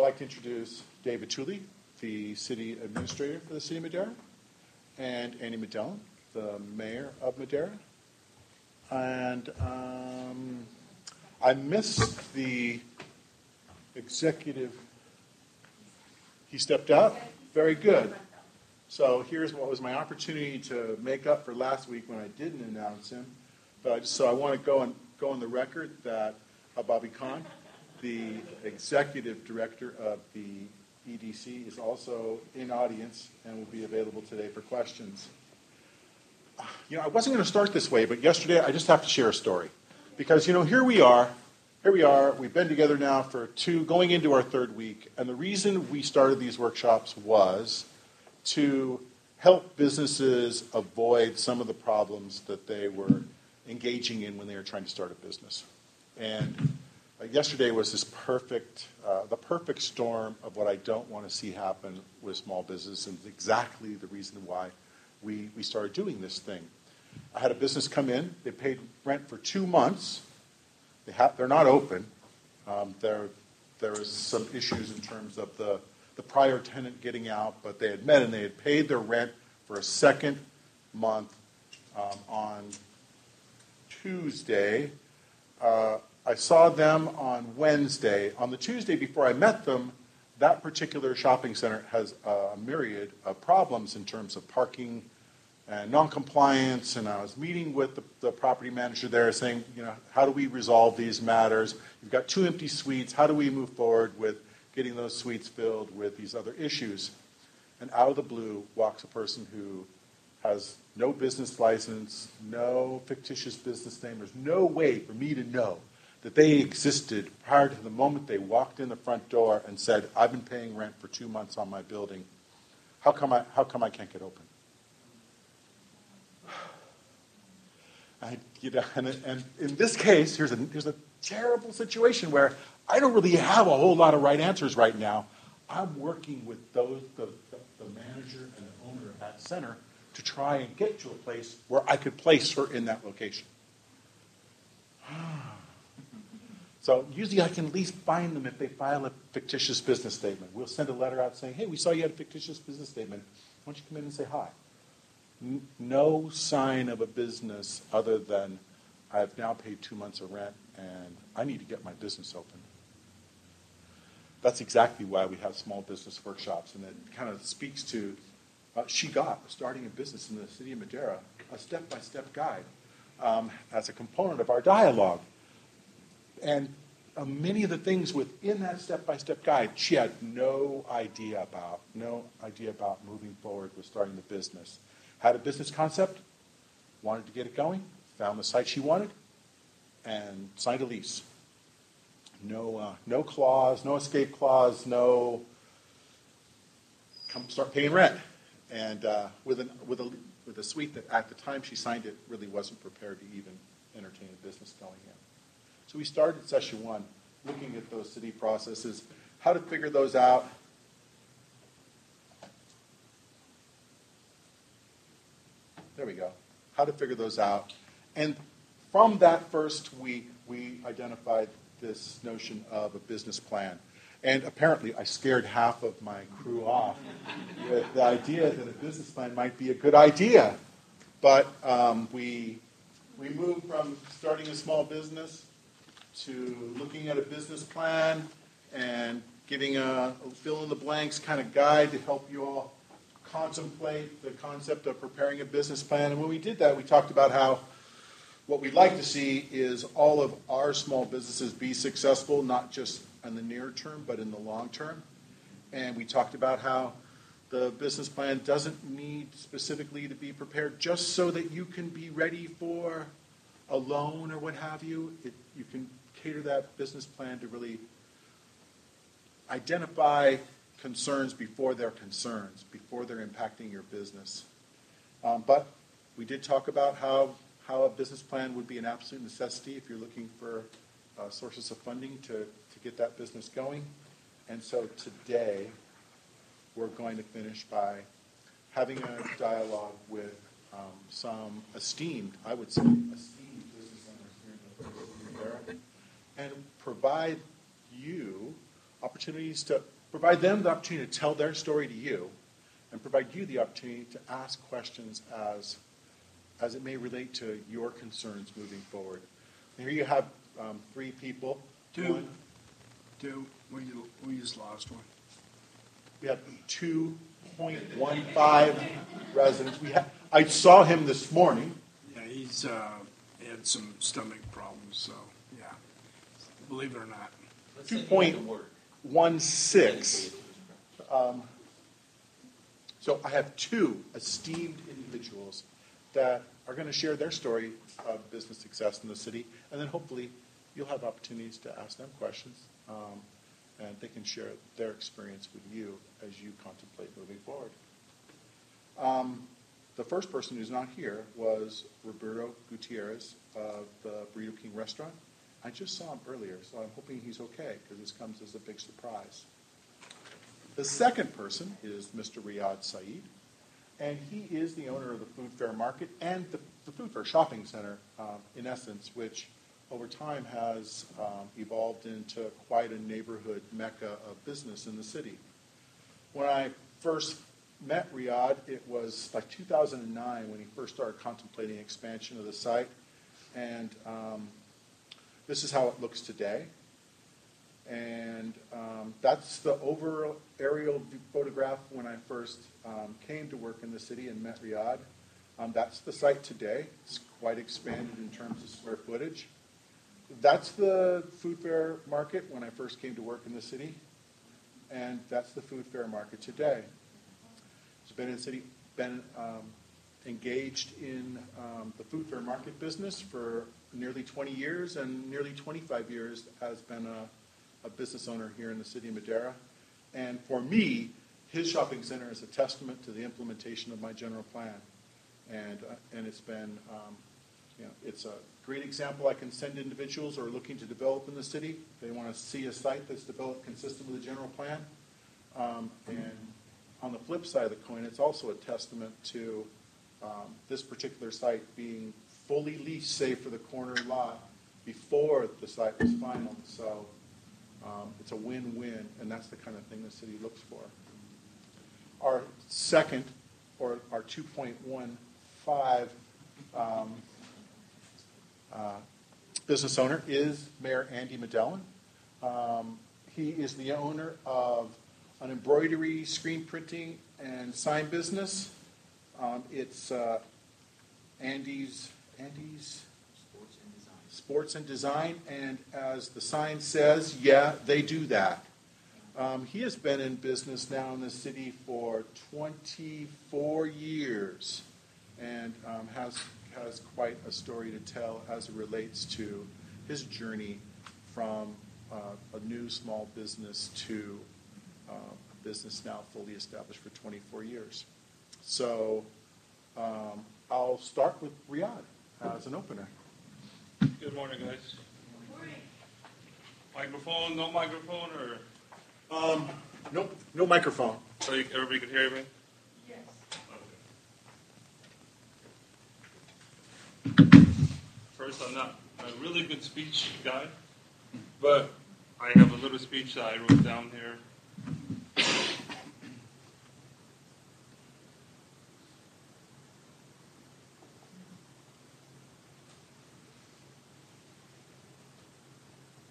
like to introduce David Tooley, the city administrator for the city of Madera, and Andy Medellin, the mayor of Madera. And I missed the executive. He stepped out? Very good. So here's what was my opportunity to make up for last week when I didn't announce him. So I want to go on the record that Bobby Khan, the executive director of the EDC, is also in audience and will be available today for questions. I wasn't going to start this way, but yesterday I just have to share a story. Because, here we are, we've been together now for going into our third week, and the reason we started these workshops was to help businesses avoid some of the problems that they were engaging in when they were trying to start a business. And yesterday was the perfect storm of what I don't want to see happen with small business, and exactly the reason why we started doing this thing. I had a business come in. They paid rent for 2 months. They're not open. There was some issues in terms of the prior tenant getting out, but they had met and they had paid their rent for a second month on Tuesday. I saw them on Wednesday. On the Tuesday before I met them, that particular shopping center has a myriad of problems in terms of parking and non-compliance, and I was meeting with the property manager there saying, how do we resolve these matters? You've got 2 empty suites. How do we move forward with getting those suites filled with these other issues? And out of the blue walks a person who has no business license, no fictitious business name. There's no way for me to know that they existed prior to the moment they walked in the front door and said, I've been paying rent for 2 months on my building. How come I can't get open? And in this case, here's a terrible situation where I don't really have a whole lot of right answers right now. I'm working with the manager and the owner of that center to try and get to a place where I could place her in that location. So usually I can at least find them if they file a fictitious business statement. We'll send a letter out saying, hey, we saw you had a fictitious business statement. Why don't you come in and say hi? No sign of a business other than I've now paid 2 months of rent and I need to get my business open. That's exactly why we have small business workshops, and it kind of speaks to starting a business in the city of Madera, a step-by-step guide as a component of our dialogue. And many of the things within that step-by-step guide, she had no idea about moving forward with starting the business. Had a business concept, wanted to get it going, found the site she wanted, and signed a lease. No clause, no escape clause, no come start paying rent. And with a suite that at the time she signed it really wasn't prepared to even entertain a business going in. So we started session 1 looking at those city processes, how to figure those out. There we go. How to figure those out. And from that first week, we identified this notion of a business plan. And apparently I scared half of my crew off with the idea that a business plan might be a good idea. But we moved from starting a small business to looking at a business plan and getting a fill-in-the-blanks kind of guide to help you all contemplate the concept of preparing a business plan. And when we did that, we talked about how what we'd like to see is all of our small businesses be successful, not just in the near term, but in the long term. And we talked about how the business plan doesn't need specifically to be prepared just so that you can be ready for a loan or what have you. You can cater that business plan to really identify concerns before they're concerns, before they're impacting your business. But we did talk about how a business plan would be an absolute necessity if you're looking for sources of funding to get that business going. And so today, we're going to finish by having a dialogue with some esteemed business owners here in the Madera, and provide you opportunities to provide them the opportunity to tell their story to you, and provide you the opportunity to ask questions as it may relate to your concerns moving forward. And here you have three people. Two. We just lost one. We have 2.15 residents. I saw him this morning. Yeah, he's had some stomach problems, so yeah. Believe it or not. 2.16. So I have two esteemed individuals that are going to share their story of business success in the city, and then hopefully you'll have opportunities to ask them questions, and they can share their experience with you as you contemplate moving forward. The first person who's not here was Roberto Gutierrez of the Burrito King restaurant. I just saw him earlier, so I'm hoping he's okay, because this comes as a big surprise. The second person is Mr. Riyad Saeed, and he is the owner of the Food Fair Market and the Food Fair Shopping Center, in essence, which over time has evolved into quite a neighborhood mecca of business in the city. When I first met Riyad, it was like 2009 when he first started contemplating expansion of the site, and this is how it looks today. And that's the over aerial photograph when I first came to work in the city and met Riyad. That's the site today. It's quite expanded in terms of square footage. That's the Food Fair Market when I first came to work in the city, and that's the Food Fair Market today. It's been in the city, engaged in the Food Fair Market business for nearly 20 years, and nearly 25 years has been a business owner here in the city of Madera. And for me, his shopping center is a testament to the implementation of my general plan. And it's been, it's a great example I can send individuals who are looking to develop in the city. They want to see a site that's developed consistent with the general plan. And on the flip side of the coin, it's also a testament to this particular site being fully leased, save for the corner lot, before the site was final. So it's a win-win, and that's the kind of thing the city looks for. Our second, or our 2.15 business owner is Mayor Andy Medellin. He is the owner of an embroidery, screen printing, and sign business. It's Andy's Sports and Design, and as the sign says, yeah, they do that. He has been in business now in the city for 24 years, and has quite a story to tell as it relates to his journey from a new small business to a business now fully established for 24 years. So I'll start with Riyad as an opener. Good morning, guys. Good morning. Microphone, no microphone, or? Nope, no microphone. So everybody could hear me? Yes. Okay. First, I'm not a really good speech guy, but I have a little speech that I wrote down here.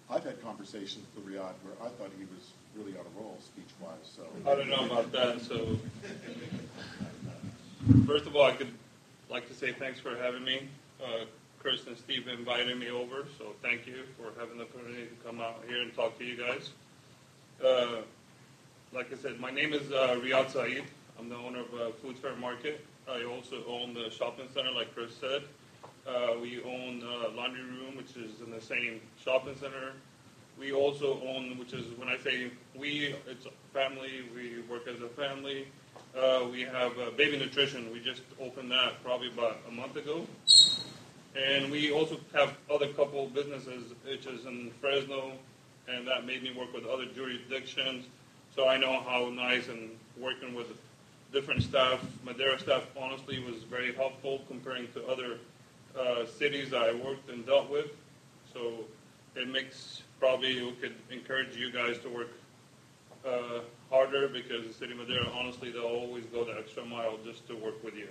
I've had conversations with Riyad where I thought he was really on a roll speech-wise. So I don't know about that. So, first of all, I could like to say thanks for having me. Chris and Steve invited me over, so thank you for having the opportunity to come out here and talk to you guys. Like I said, my name is Riyad Saeed. I'm the owner of Food Fair Market. I also own the shopping center, like Chris said. We own Laundry Room, which is in the same shopping center. We also own, which is when I say we, it's a family. We work as a family. We have Baby Nutrition. We just opened that probably about a month ago. And we also have other couple businesses, which is in Fresno, and that made me work with other jurisdictions. So I know how nice, and working with different staff, Madera staff honestly was very helpful comparing to other cities that I worked and dealt with. So it makes, probably we could encourage you guys to work harder because the city of Madera, honestly, they'll always go the extra mile just to work with you.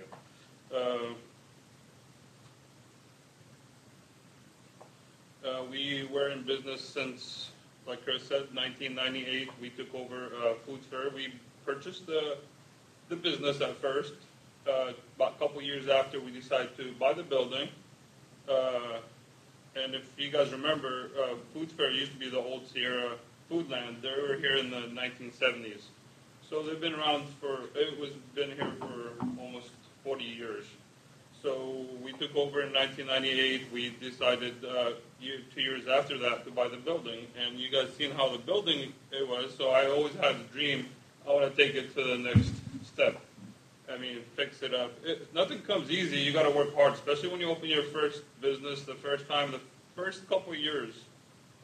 We were in business since, like Chris said, 1998. We took over Food Fair. We purchased the business at first. About a couple years after, we decided to buy the building. And if you guys remember, Food Fair used to be the old Sierra Foodland. They were here in the 1970s. So they've been around been here for almost 40 years. So we took over in 1998. We decided 2 years after that to buy the building. And you guys seen how the building it was. So I always had a dream. I want to take it to the next step. I mean, fix it up. Nothing comes easy. You got to work hard, especially when you open your first business the first time. The first couple of years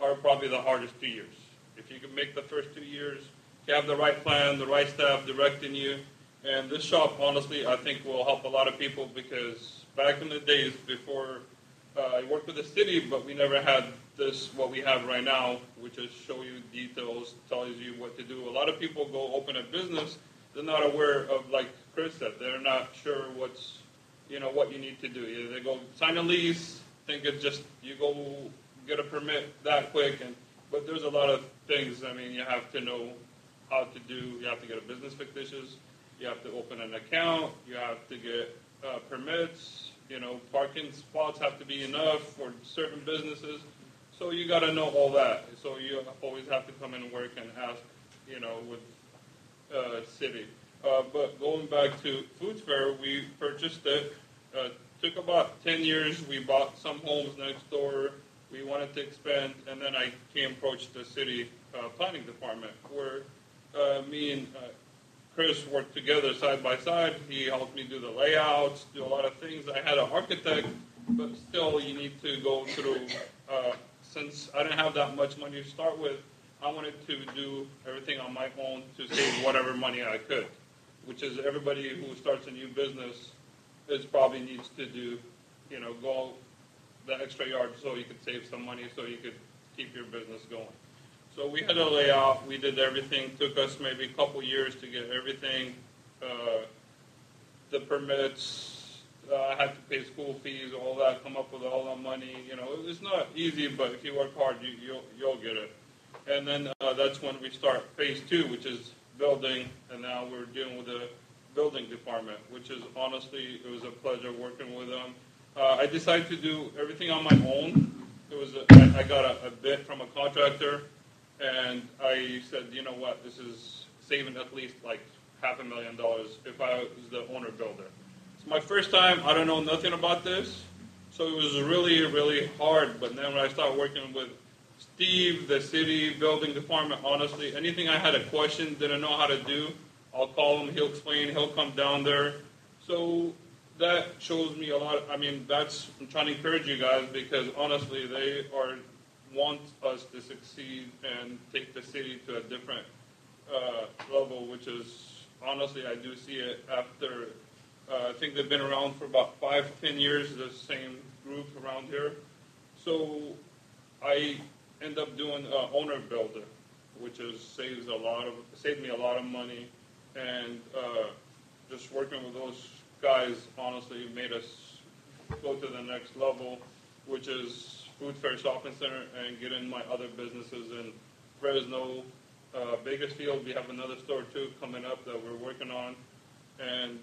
are probably the hardest 2 years. If you can make the first 2 years, you have the right plan, the right staff directing you. And this shop, honestly, I think will help a lot of people because back in the days before I worked with the city, but we never had what we have right now, which is show you details, tells you what to do. A lot of people go open a business, they're not aware of, like Chris said, they're not sure what you need to do. They go sign a lease, think it's just, you go get a permit that quick, but there's a lot of things, I mean, you have to know how to do. You have to get a business fictitious, you have to open an account, you have to get permits, parking spots have to be enough for certain businesses. So you got to know all that. So you always have to come and work and ask, with city. But going back to Food Fair, we purchased it. Took about 10 years. We bought some homes next door. We wanted to expand, and then I approached the city planning department, where me and Chris worked together side by side. He helped me do the layouts, do a lot of things. I had an architect, but still you need to go through, since I didn't have that much money to start with, I wanted to do everything on my own to save whatever money I could, which is everybody who starts a new business probably needs to do, go the extra yard so you could save some money so you could keep your business going. So we had a layout, we did everything, took us maybe a couple years to get everything, the permits, I had to pay school fees, all that, come up with all that money, it's not easy, but if you work hard, you'll get it. And then that's when we start phase 2, which is building, and now we're dealing with the building department, which is honestly, it was a pleasure working with them. I decided to do everything on my own. I got a bid from a contractor, and I said, you know what, this is saving at least like $500,000 if I was the owner builder. It's my first time, I don't know nothing about this, so it was really, really hard. But then when I started working with Steve, the city building department, honestly, anything I had a question, didn't know how to do, I'll call him, he'll explain, he'll come down there. So that shows me a lot. I'm trying to encourage you guys because honestly, they want us to succeed and take the city to a different level, which is, honestly, I do see it after, I think they've been around for about 5-10 years, the same group around here. So I end up doing owner builder, which saved me a lot of money, and just working with those guys honestly made us go to the next level, which is Food Fair Shopping Center and get in my other businesses in Fresno, Bakersfield. We have another store too coming up that we're working on, and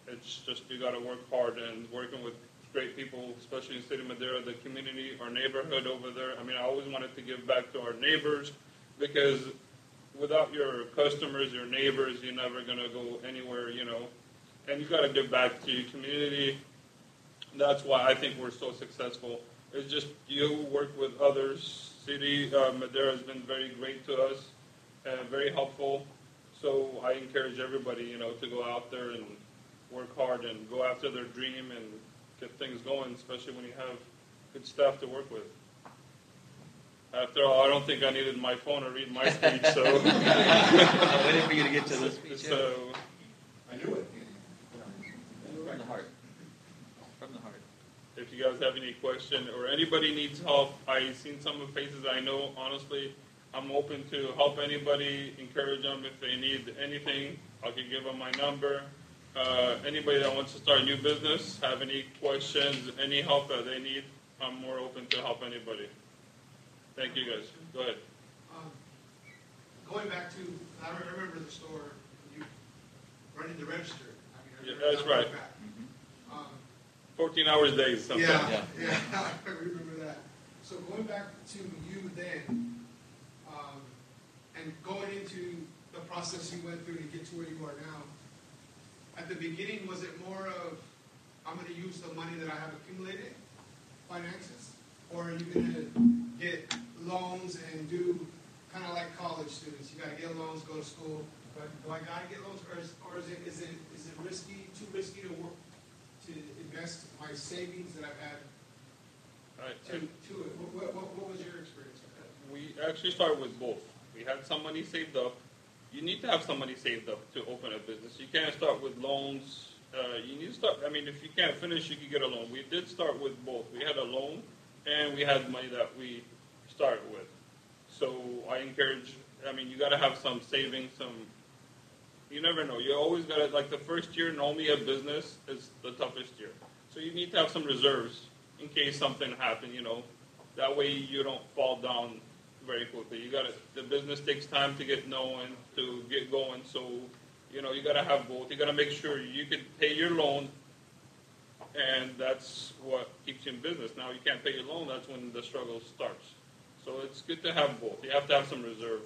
it's just you got to work hard and working with great people, especially in City of Madera, the community, our neighborhood over there. I always wanted to give back to our neighbors because without your customers, your neighbors, you're never going to go anywhere, and you got to give back to your community. That's why I think we're so successful. It's just you work with others. City Madera has been very great to us and very helpful. So I encourage everybody, to go out there and work hard and go after their dream and get things going, especially when you have good staff to work with. After all, I don't think I needed my phone to read my speech, so. I'm waiting for you to get to the speech. So, I knew it. From the heart. From the heart. if you guys have any question or anybody needs help, I've seen some of the faces I know, honestly, I'm open to help anybody, encourage them if they need anything. I can give them my number. Anybody that wants to start a new business, have any questions, any help that they need, I'm more open to help anybody. Thank you guys. Go ahead. Um, Going back to, I remember the store, you running the register. I Yeah, remember that's that right. way back. Um, 14 hours days sometimes. Yeah, I remember that. So going back to you then, and going into the process you went through to get to where you are now, at the beginning, was it more of, I'm going to use the money that I have accumulated, finances, or are you going to get loans and do kind of like college students? You got to get loans, go to school. But do I got to get loans, or is it risky, too risky to work, to invest my savings that I've had to it? What was your experience with that? We actually started with both. We had some money saved up. You need to have some money saved up to open a business. You can't start with loans. You need to start, I mean, if you can't finish, you can get a loan. We did start with both. We had a loan, and we had money that we started with. So I encourage, I mean, you got to have some savings, you never know. You always got to, like the first year, normally a business is the toughest year. So you need to have some reserves in case something happened, That way you don't fall down very quickly. The business takes time to get known, to get going. So, you got to have both. You got to make sure you can pay your loan, and that's what keeps you in business. Now you can't pay your loan, that's when the struggle starts. So it's good to have both. You have to have some reserve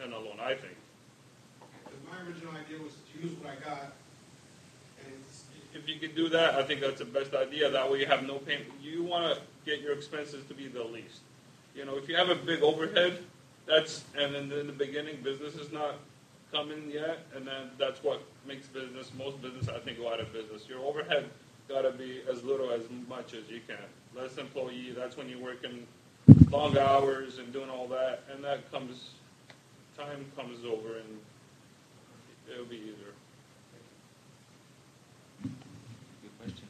and a loan, I think. Because my original idea was to use what I got, and If you could do that, I think that's the best idea. That way you have no payment. You want to get your expenses to be the least. If you have a big overhead, and in the beginning, business is not coming yet, and then that's what makes most business, I think, go out of business. Your overhead got to be as little as much as you can. Less employee, that's when you're working long hours and doing all that, and time comes over, and it'll be easier. Good question.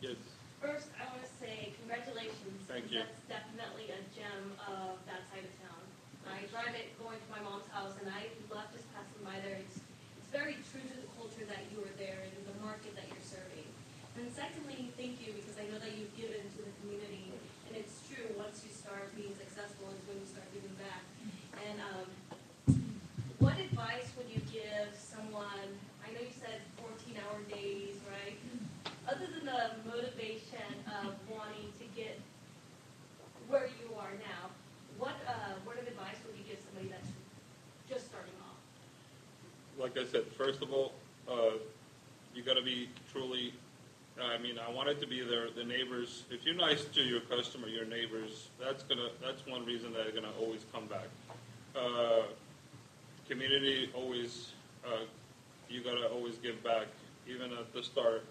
Yes. First, I want to say congratulations. Thank because you. That's definitely a gem of that side of town. I drive it going to my mom's house, and I love just passing by there. It's very true to the culture that you are there and the market that you're serving. And secondly, thank you, because I know that you've given to the community, and it's true, once you start being successful is when you start giving back. And what advice would you give someone, I know you said 14-hour days, right? Other than the motivation of wanting to get where you are now, what word of advice would you give somebody that's just starting off? Like I said, first of all, you got to be truly. I want it to be the neighbors. If you're nice to your customer, your neighbors, that's one reason that they're gonna always come back. Community always, you gotta always give back, even at the start.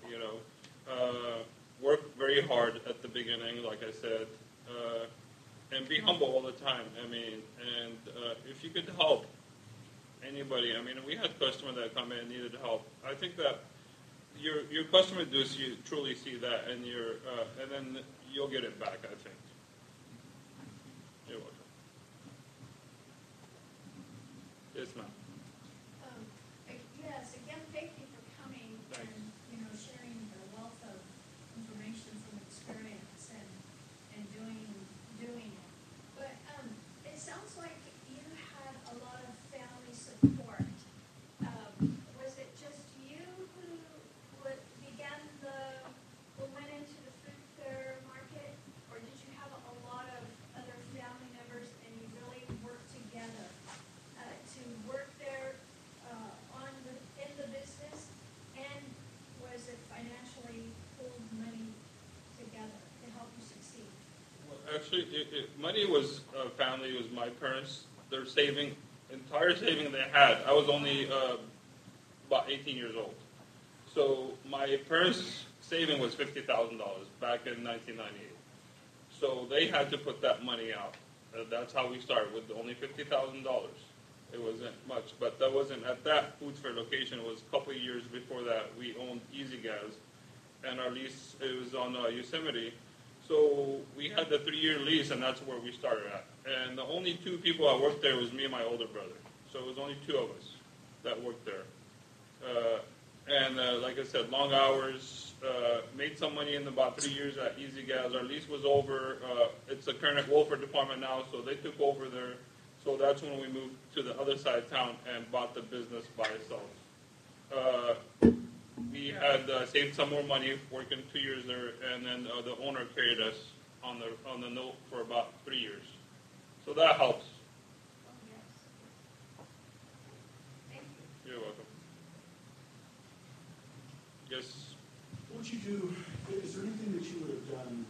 Work very hard at the beginning, like I said, and be humble all the time. If you could help anybody, we had customers that come in and needed help. I think that your customer truly see that, and then you'll get it back, I think. You're welcome. Yes, ma'am. Yes, again, thank you for coming Thanks. and, sharing the wealth of information from experience and doing it. But it sounds like you had a lot of family support. Was it just you who went into the food fair market, or did you have a lot of other family members and you really worked together to work there in the business? And was it financially pulled money together to help you succeed? Well, actually, money was family. It was my parents. Their entire saving they had. I was only about 18 years old. So my parents' saving was $50,000 back in 1998. So they had to put that money out. That's how we started, with only $50,000. It wasn't much, but that wasn't at that food fair location. It was a couple of years before that. We owned Easy Gas, and our lease, it was on Yosemite. So we had the 3-year lease, and that's where we started at. And the only 2 people that worked there was me and my older brother. So it was only 2 of us that worked there. Like I said, long hours, made some money in about 3 years at Easy Gas. Our lease was over. It's the current welfare department now, so they took over there. So that's when we moved to the other side of town and bought the business by ourselves. We had saved some more money working 2 years there, and then the owner carried us on the note for about 3 years. So that helps. Thank you. You're welcome. Yes. What would you do, is there anything that you would have done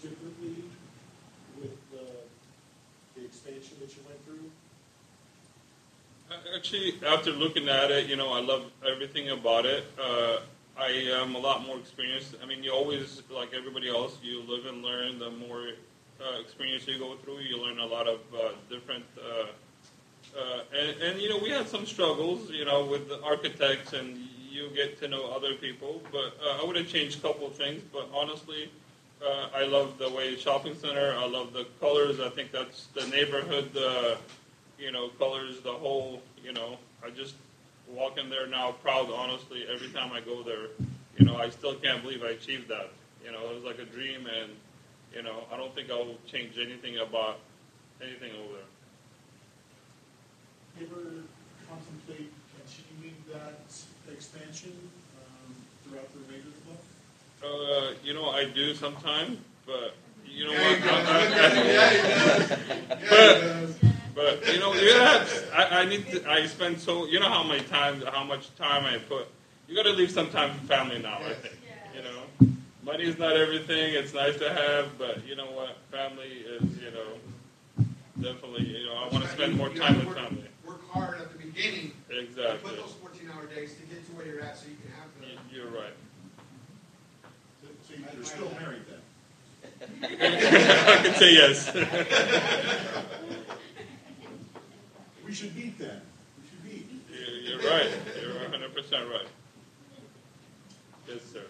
differently with the expansion that you went through? Actually, after looking at it, I love everything about it. I am a lot more experienced. I mean, you always, like everybody else, you live and learn. The more experience you go through, you learn a lot of different. We had some struggles, with the architects, and you get to know other people. But I would have changed a couple of things. But honestly, I love the way shopping center. I love the colors. I think that's the neighborhood. Colors, the whole, I just walk in there now proud, honestly, every time I go there. I still can't believe I achieved that. It was like a dream, and, I don't think I'll change anything about anything over there. You ever contemplate continuing that expansion throughout the remainder of the month? I do sometimes, but, Yeah, he does. But I spend how much time I put. You got to leave some time for family now. I think. Money is not everything. It's nice to have, but you know what? Family is definitely. I want to spend more time with family. Work hard at the beginning. Exactly. Put those 14-hour days to get to where you're at, so you can have the. You're right. So you're still married then? I can say yes. We should meet then. We should meet. You're right. You're 100% right. Yes, sir.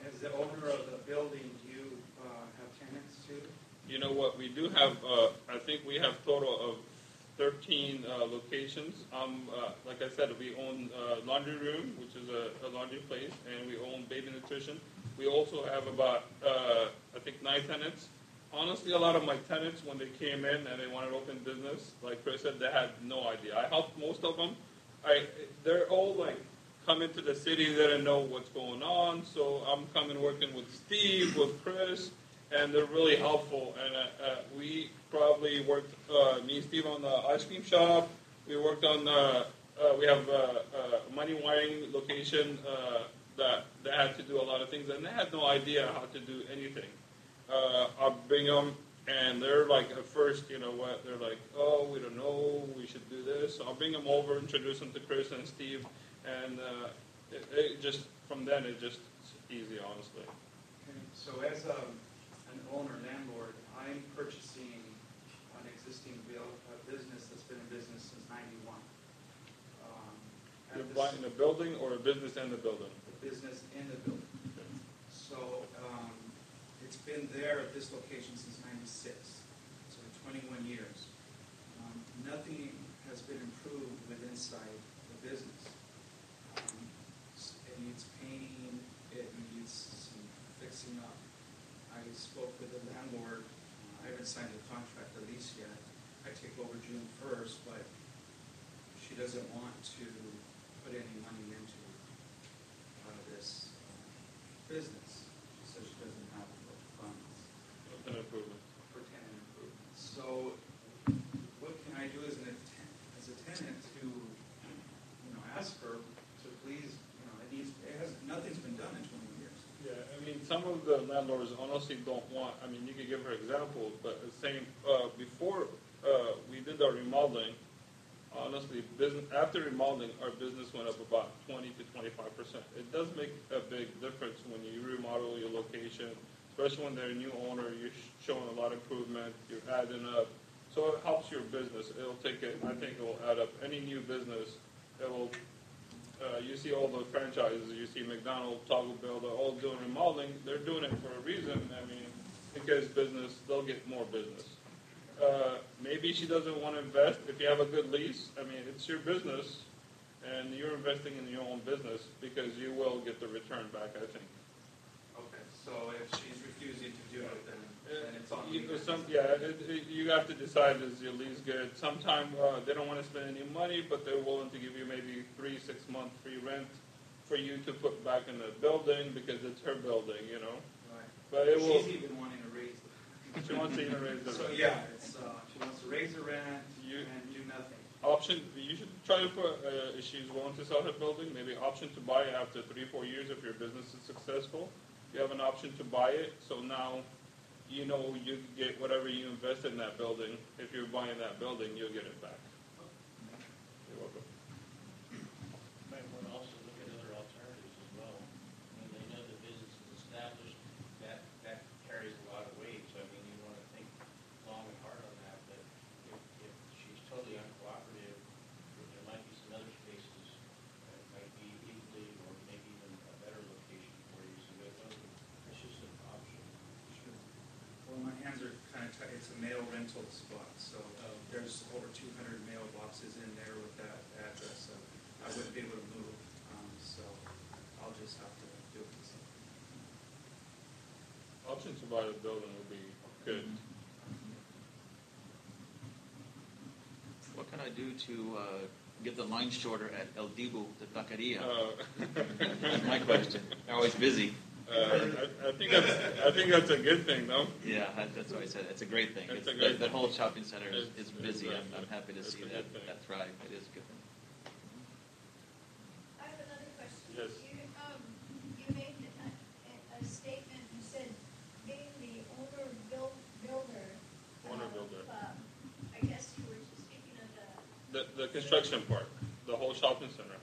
As the owner of the building, do you have tenants too? You know what? We do have. I think we have total of 13 locations. Like I said, we own Laundry Room, which is a laundry place, and we own Baby Nutrition. We also have about, I think, 9 tenants. Honestly, a lot of my tenants, when they came in and they wanted to open business, like Chris said, they had no idea. I helped most of them. They're all like coming to the city, they didn't know what's going on. So I'm coming working with Steve, with Chris, and they're really helpful. And we probably worked, me and Steve, on the ice cream shop. We worked on, we have a money wiring location that they had to do a lot of things, and they had no idea how to do anything. I'll bring them, and they're like, at first, they're like, oh, we don't know, we should do this. So I'll bring them over, introduce them to Chris and Steve, and it just, from then, it's just easy, honestly. Okay. So as an owner, landlord, I'm purchasing an existing business that's been in business since 91. You're buying a building or a business and the building? The business in the building. So it's been there at this location since 96, so 21 years. Nothing has been improved with inside the business. It needs painting, it needs some fixing up. I spoke with the landlord. I haven't signed the contract or lease yet. I take over June 1st, but she doesn't want to put any money into this business. She says she doesn't have the funds An improvement. for tenant improvements. So what can I do as a tenant to, ask her to please, nothing's been done in 20 years. Yeah, I mean, some of the landlords honestly don't want, you could give her examples, but the same, before we did our remodeling, honestly, after remodeling, our business went up about 20 to 25%. It does make a big difference when you remodel your location, especially when they're a new owner, you're showing a lot of improvement, you're adding up. So it helps your business. It'll take it, I think it will add up. Any new business, it will You see all the franchises. You see McDonald's, Taco Bell. They're all doing remodeling. They're doing it for a reason. I mean, because business, they'll get more business. Maybe she doesn't want to invest. If you have a good lease, I mean, it's your business, and you're investing in your own business because you will get the return back, I think. Okay, so if she's refusing to do it, then it's on me. You have to decide, is your lease good? Sometimes they don't want to spend any money, but they're willing to give you maybe 3-6 month free rent for you to put back in the building because it's her building, you know. Right. But it will. She's even wanting to raise the. She wants to even raise the rent. So yeah, it's she wants to raise the rent and do nothing. Option, you should try to put, if she's willing to sell her building, maybe option to buy it after 3-4 years if your business is successful. You have an option to buy it, so now you know you get whatever you invest in that building. If you're buying that building, you'll get it back. You're welcome. Might want to also look at other alternatives as well. I mean, they know the business is established, that carries a lot of weight, so I mean, you want to think long and hard on that, but if she's totally uncooperative, there might be some other spaces that might be equally or maybe even a better location for you, so that's just an option. Sure. Well, my hands are kind of tight. It's a mail rental spot, so there's over 200 mailboxes in there with that address, so I wouldn't be able to move. So I'll just have to do it myself. Option to buy the building would be good. What can I do to get the line shorter at El Dibu, the taqueria? That's my question. They're always busy. I think that's a good thing, though. Yeah, that's what I said. It's a great thing. It's a great the whole shopping center is It's busy. great. I'm happy to It's see a that good thing. thrive. It is a good thing. I have another question. Yes. You made a statement, you said being the builder. Owner builder. I guess you were just speaking of The construction part, the whole shopping center.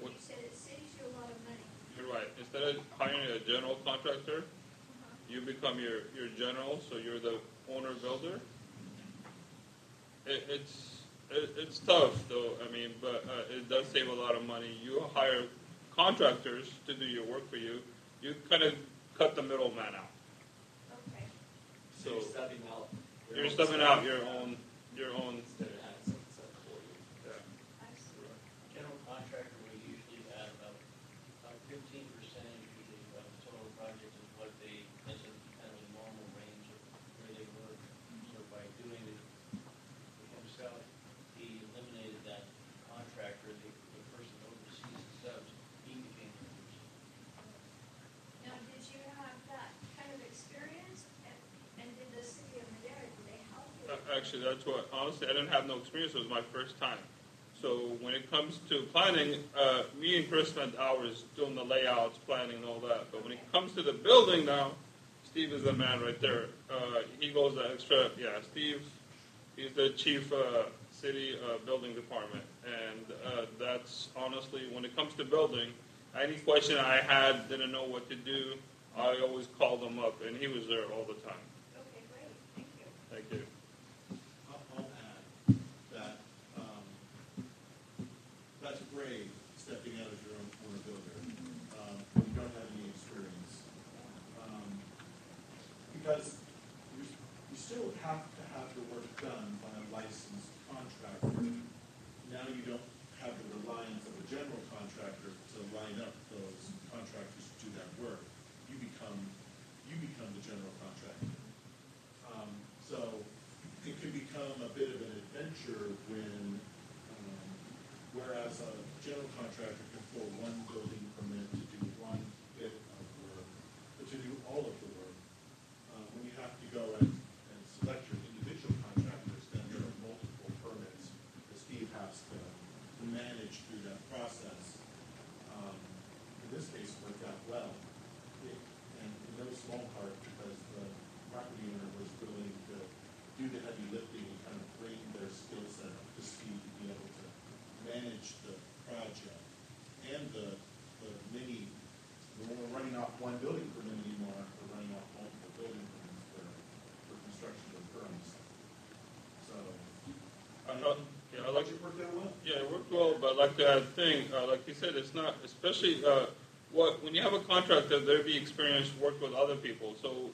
and you said it saves you a lot of money. You're right. Instead of hiring a general contractor, you become your general, so you're the owner builder. It's tough though. I mean, but it does save a lot of money. You hire contractors to do your work for you. You kind of cut the middleman out. Okay. So You're subbing out. you're subbing out your own. Instead of having something set for you. Yeah. I see. General contractor, we usually have about 15% usually of the total project is what that's a kind of a normal range of where they work. So by doing it himself, he eliminated that contractor, the person who oversees the subs, he became the producer. Now, did you have that kind of experience? And did the city of Madera, did they help you? Actually, that's what, honestly, I didn't have no experience. It was my first time. So when it comes to planning, me and Chris spent hours doing the layouts, planning, and all that. But when it comes to the building now, Steve is the man right there. He goes the extra, Steve, he's the chief city building department. And that's honestly, when it comes to building, any question I had, didn't know what to do, I always called him up, and he was there all the time. Okay, great, thank you. Thank you. I'll add that that's brave stepping out as your own owner builder when you don't have any experience. Because you still have to have the work done by a licensed contractor. Now you don't have the reliance of a general contractor to line up those contractors to do that work. You become the general contractor. So it can become a bit of an adventure when, whereas a general contractor can pull one building permit to do one bit of work, but to do all of the work, when you have to go and select your individual contractors, then there are multiple permits that Steve has to manage through that process. In this case, it worked out well, and in no small part because the property owner was willing to do the heavy lifting and kind of bring their skill set up to speed to be able to manage the project and the mini. We're running off one building permit anymore. We're running off multiple building permits for construction of firms. So, A like project worked out well. yeah, it worked well, but like that thing, like you said, it's not, especially when you have a contractor, they'll be experienced, work with other people. So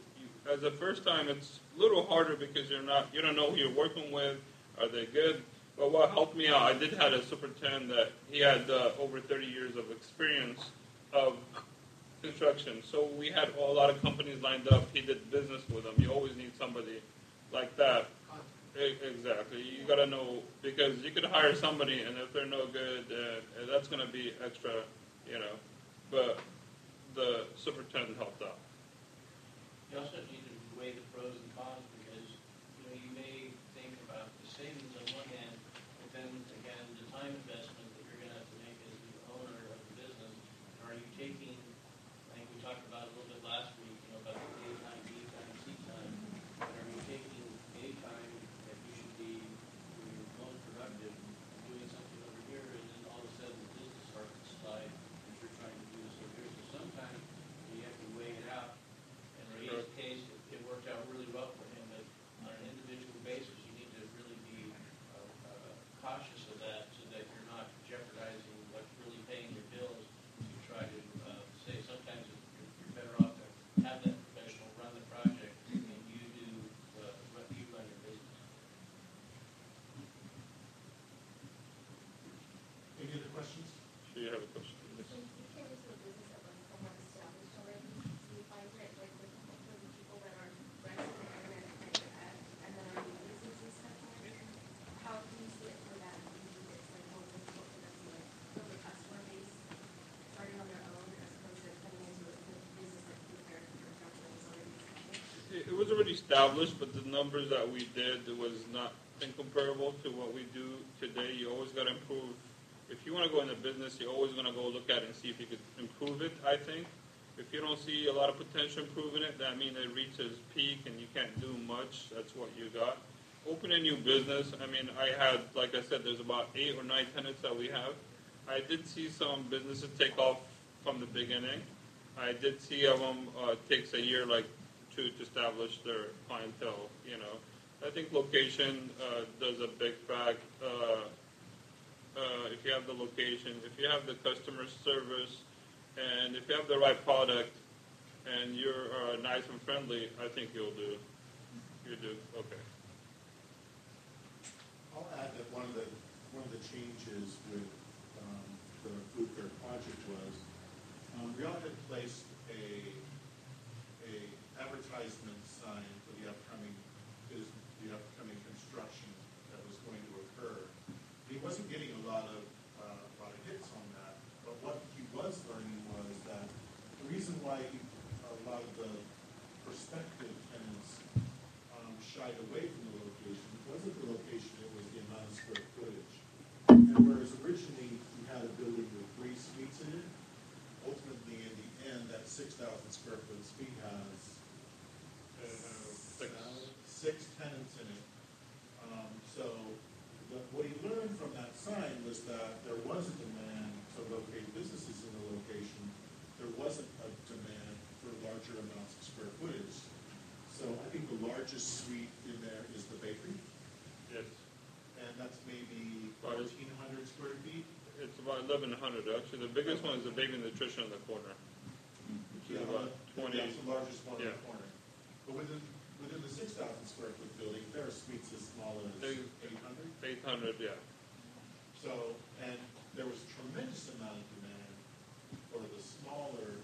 as a first time, it's a little harder because you don't know who you're working with. Are they good? But what helped me out, I did have a superintendent that he had over 30 years of experience of construction. So we had a lot of companies lined up. He did business with them. You always need somebody like that. Exactly. You got to know, because you could hire somebody, and if they're no good, that's going to be extra, But the superintendent helped out. You also need to weigh the pros and cons, because, you may think about the savings on one hand, but then again, the time investment that you're gonna have to make as the owner of the business. Are you taking, I think we talked about it a little bit last week, about the A time, B time, C time. But are you taking A time that you should be your most productive, doing something over here, and then all of a sudden the business starts to slide, and you're trying to do this over here. So sometimes you have to weigh it out. In Ray's case, it worked out really well for him, but on an individual basis, you need to really be cautious of that, so that you're not jeopardizing what's really paying your bills to try to say sometimes you're better off to have that professional run the project and you do what you run your business. Any other questions? So you have a question? So you came into a business that was somewhat established already. Do you find that, like, with the people that are renting and then are new businesses coming in, how can you see it for them? Do you think it's like more difficult for them to like build a customer base starting on their own as opposed to coming into a business that compared to construction is already established? It was already established, but the numbers that we did was not incomparable to what we do today. You always got to improve. If you want to go into business, you're always going to go look at it and see if you could improve it, I think. If you don't see a lot of potential improving it, that means it reaches peak and you can't do much. That's what you got. Open a new business. I mean, I had, like I said, there's about 8 or 9 tenants that we have. I did see some businesses take off from the beginning. I did see of them takes a year, like, to establish their clientele, I think location does a big fact. If you have the location, if you have the customer service, and if you have the right product, and you're nice and friendly, I think you'll do. You do okay. I'll add that one of the changes with the food fair project was we all had placed a advertisement sign for the upcoming construction that was going to occur. He wasn't getting a lot of hits on that, but what he was learning was that the reason why a lot of the prospective tenants shied away from the location wasn't the location, it was the amount of square footage. And whereas originally we had a building with 3 suites in it, ultimately in the end that 6,000 square foot suite has 6 tenants in it. So what he learned from that sign was that there was a demand to locate businesses in the location. There wasn't a demand for larger amounts of square footage. So I think the largest suite in there is the bakery. Yes. And that's maybe 1,400 square feet. It's about 1,100 actually. The biggest one is the baby nutrition in the corner, which is about 20. That's the largest one in Yeah. the corner. But within the 6,000 square foot building, there are suites as small as 800. 800, yeah. So, and there was tremendous amount of demand for the smaller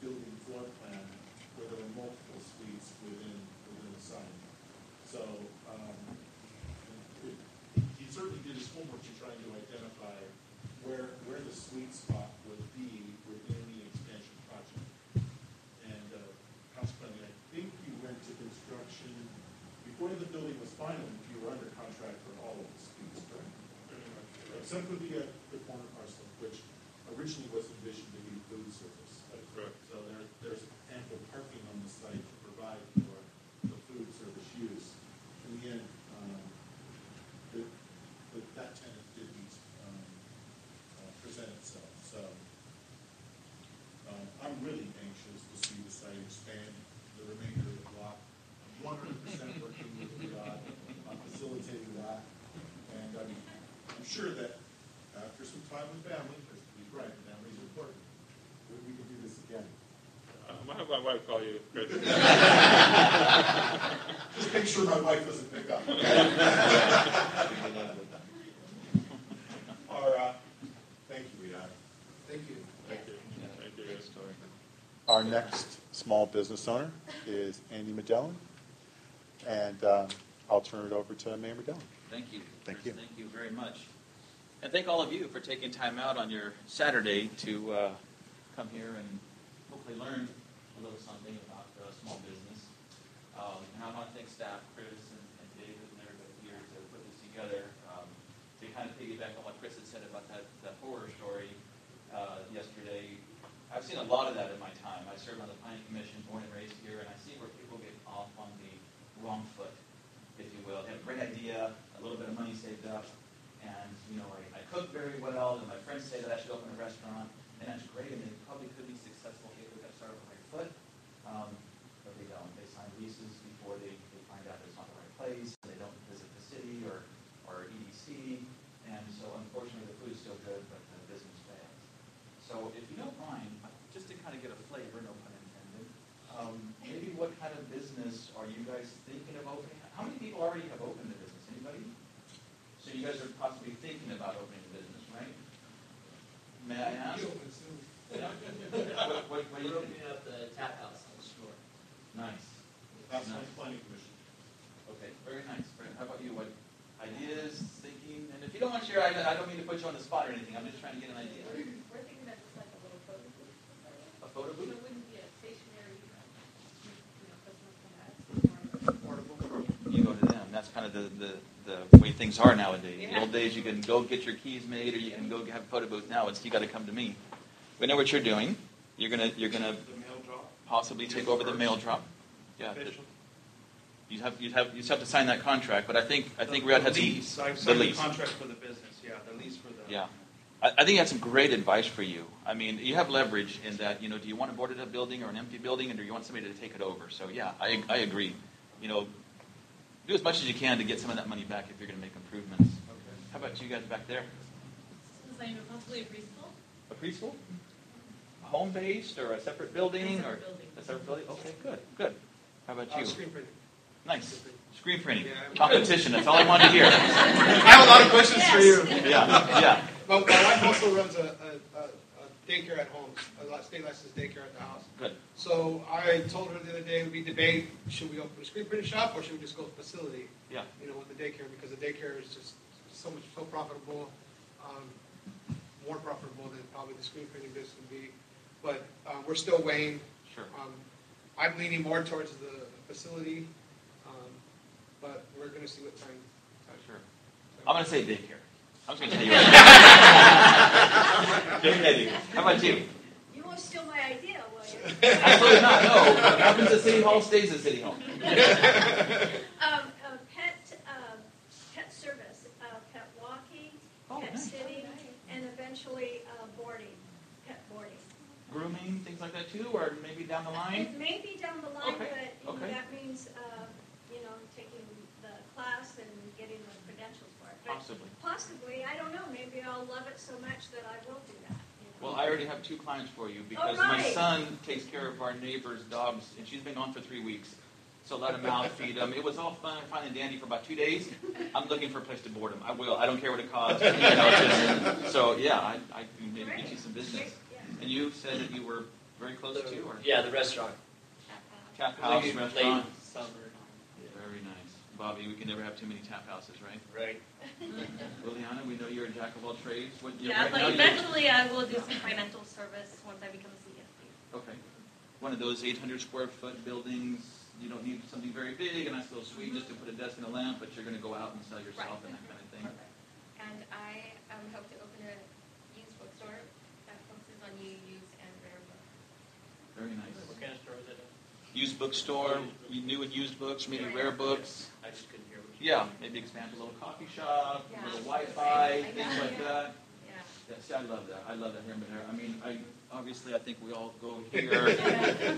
building floor plan where there were multiple suites within the site. So, he certainly did his homework in trying to identify where the sweet spot would be within the expansion project. And consequently, I think you went to construction before the building was final. You were under contract for all of the suites, correct? Except for the corner parcel, which originally was envisioned to be food service. That's correct. So there's ample parking on the site to provide for the food service use. In the end, that tenant didn't present itself. So I'm really anxious to see the site expand the remainder of the block. I'm 100% working with Riyadh on facilitating that, and I'm sure that after some time with family, because he's right, family is important, we can do this again. I'm gonna have my wife call you, Chris. Just make sure my wife doesn't pick up. Thank you, Rita. Thank you. Thank you. Thank you. Our next small business owner is Andy Medellin, and I'll turn it over to Mayor Medellin. Thank you. Thank Chris. you. Thank you very much. And thank all of you for taking time out on your Saturday to come here and hopefully learn a little something about small business. And I want to thank staff, Chris and David and everybody here to put this together. To kind of piggyback on what Chris had said about that horror story yesterday, I've seen a lot of that in my time. I served on the Planning Commission, born and raised here, and I see where people get off on the wrong foot, if you will. They have a great idea, a little bit of money saved up, and I cook very well, and my friends say that I should open a restaurant, and that's great, and they probably could be successful if we got started on the right foot, but they don't. They sign leases before they find out it's not the right place. They don't visit the city or EDC, and so unfortunately the food's still good, but the business fails. So if you don't mind, just to kind of get a flavor, no pun intended, maybe what kind of business are you guys thinking of opening? How many people already have opened a business? Anybody? So you guys are possibly thinking about opening a business, right? May I ask? Yeah. What do you We're think? opening up the tap house on the shore. Nice. That's my Nice. planning commission. Okay, very nice. How about you? What ideas, thinking? And if you don't want to share, I don't mean to put you on the spot or anything. I'm just trying to get an idea. We're thinking that it's like a little photo booth. A photo booth? It wouldn't be a stationary, You go to them. That's kind of the way things are nowadays. In the old days, you can go get your keys made, or you can go have a photo booth. Now it's you got to come to me. We know what you're doing. You're gonna The mail drop. possibly take over the mail drop. Yeah. You have to sign that contract, but I think Riyadh had lease. some I've the signed the lease. contract for the business, yeah, the lease for the. Yeah. I think he had some great advice for you. I mean, you have leverage in that, do you want a boarded up building or an empty building, and do you want somebody to take it over? So, yeah, I agree. Do as much as you can to get some of that money back if you're going to make improvements. Okay. How about you guys back there? possibly a preschool. A preschool? Home-based or a separate building? Separate building. A separate building? Okay, good. How about you? Screen printing. Nice. Screen printing. Yeah. Competition. That's all I wanted to hear. I have a lot of questions for you. Yeah. My wife also runs a daycare at home, a state licensed daycare at the house. Good. So I told her the other day, we debate, should we open a screen printing shop or should we just go facility? Yeah. With the daycare, because the daycare is just so profitable, more profitable than probably the screen printing business would be. But we're still weighing. Sure. I'm leaning more towards the facility, but we're going to see what time. Sure. I'm going to say daycare. I'm just going to tell you right now. Just kidding. How about you? You won't steal my idea, will you? Absolutely not. No. What happens at City Hall stays at City Hall. Pet service, pet walking, Oh, pet nice. sitting, and eventually boarding, pet boarding. Grooming, things like that too, or maybe down the line? It may be down the line, Okay, but okay. that means taking the class and getting the credentials for it. But Possibly. Possibly, I don't know. Maybe I'll love it so much that I will do that. Well, I already have 2 clients for you because All my right. son takes care of our neighbor's dogs, and she's been gone for 3 weeks. So let him out, feed him. It was all fun and dandy for about 2 days. I'm looking for a place to board him. I will. I don't care what it costs. So yeah, I can maybe get you some business. Yeah. And you said that you were very close to, or Yeah, the restaurant. tap house, Late restaurant. summer. Very nice, Bobby. We can never have too many tap houses, right? Right. Liliana, we know you're a jack of all trades. Yeah, right now but you're- eventually I will do some financial service once I become a CFP. Okay. One of those 800 square foot buildings, you don't need something very big, a nice little suite just to put a desk and a lamp, but you're going to go out and sell yourself and that kind of thing. And I hope to open a used bookstore that focuses on used and rare books. Very nice. What kind of store is it? Used bookstore, new and used books, maybe rare books. I just couldn't hear what you Yeah, maybe expand a little coffee shop, a Yeah. little Wi-Fi, I things know, like yeah. that. Yeah. Yeah, see, I love that. I love that here in Madera. I mean, obviously, I think we all go here,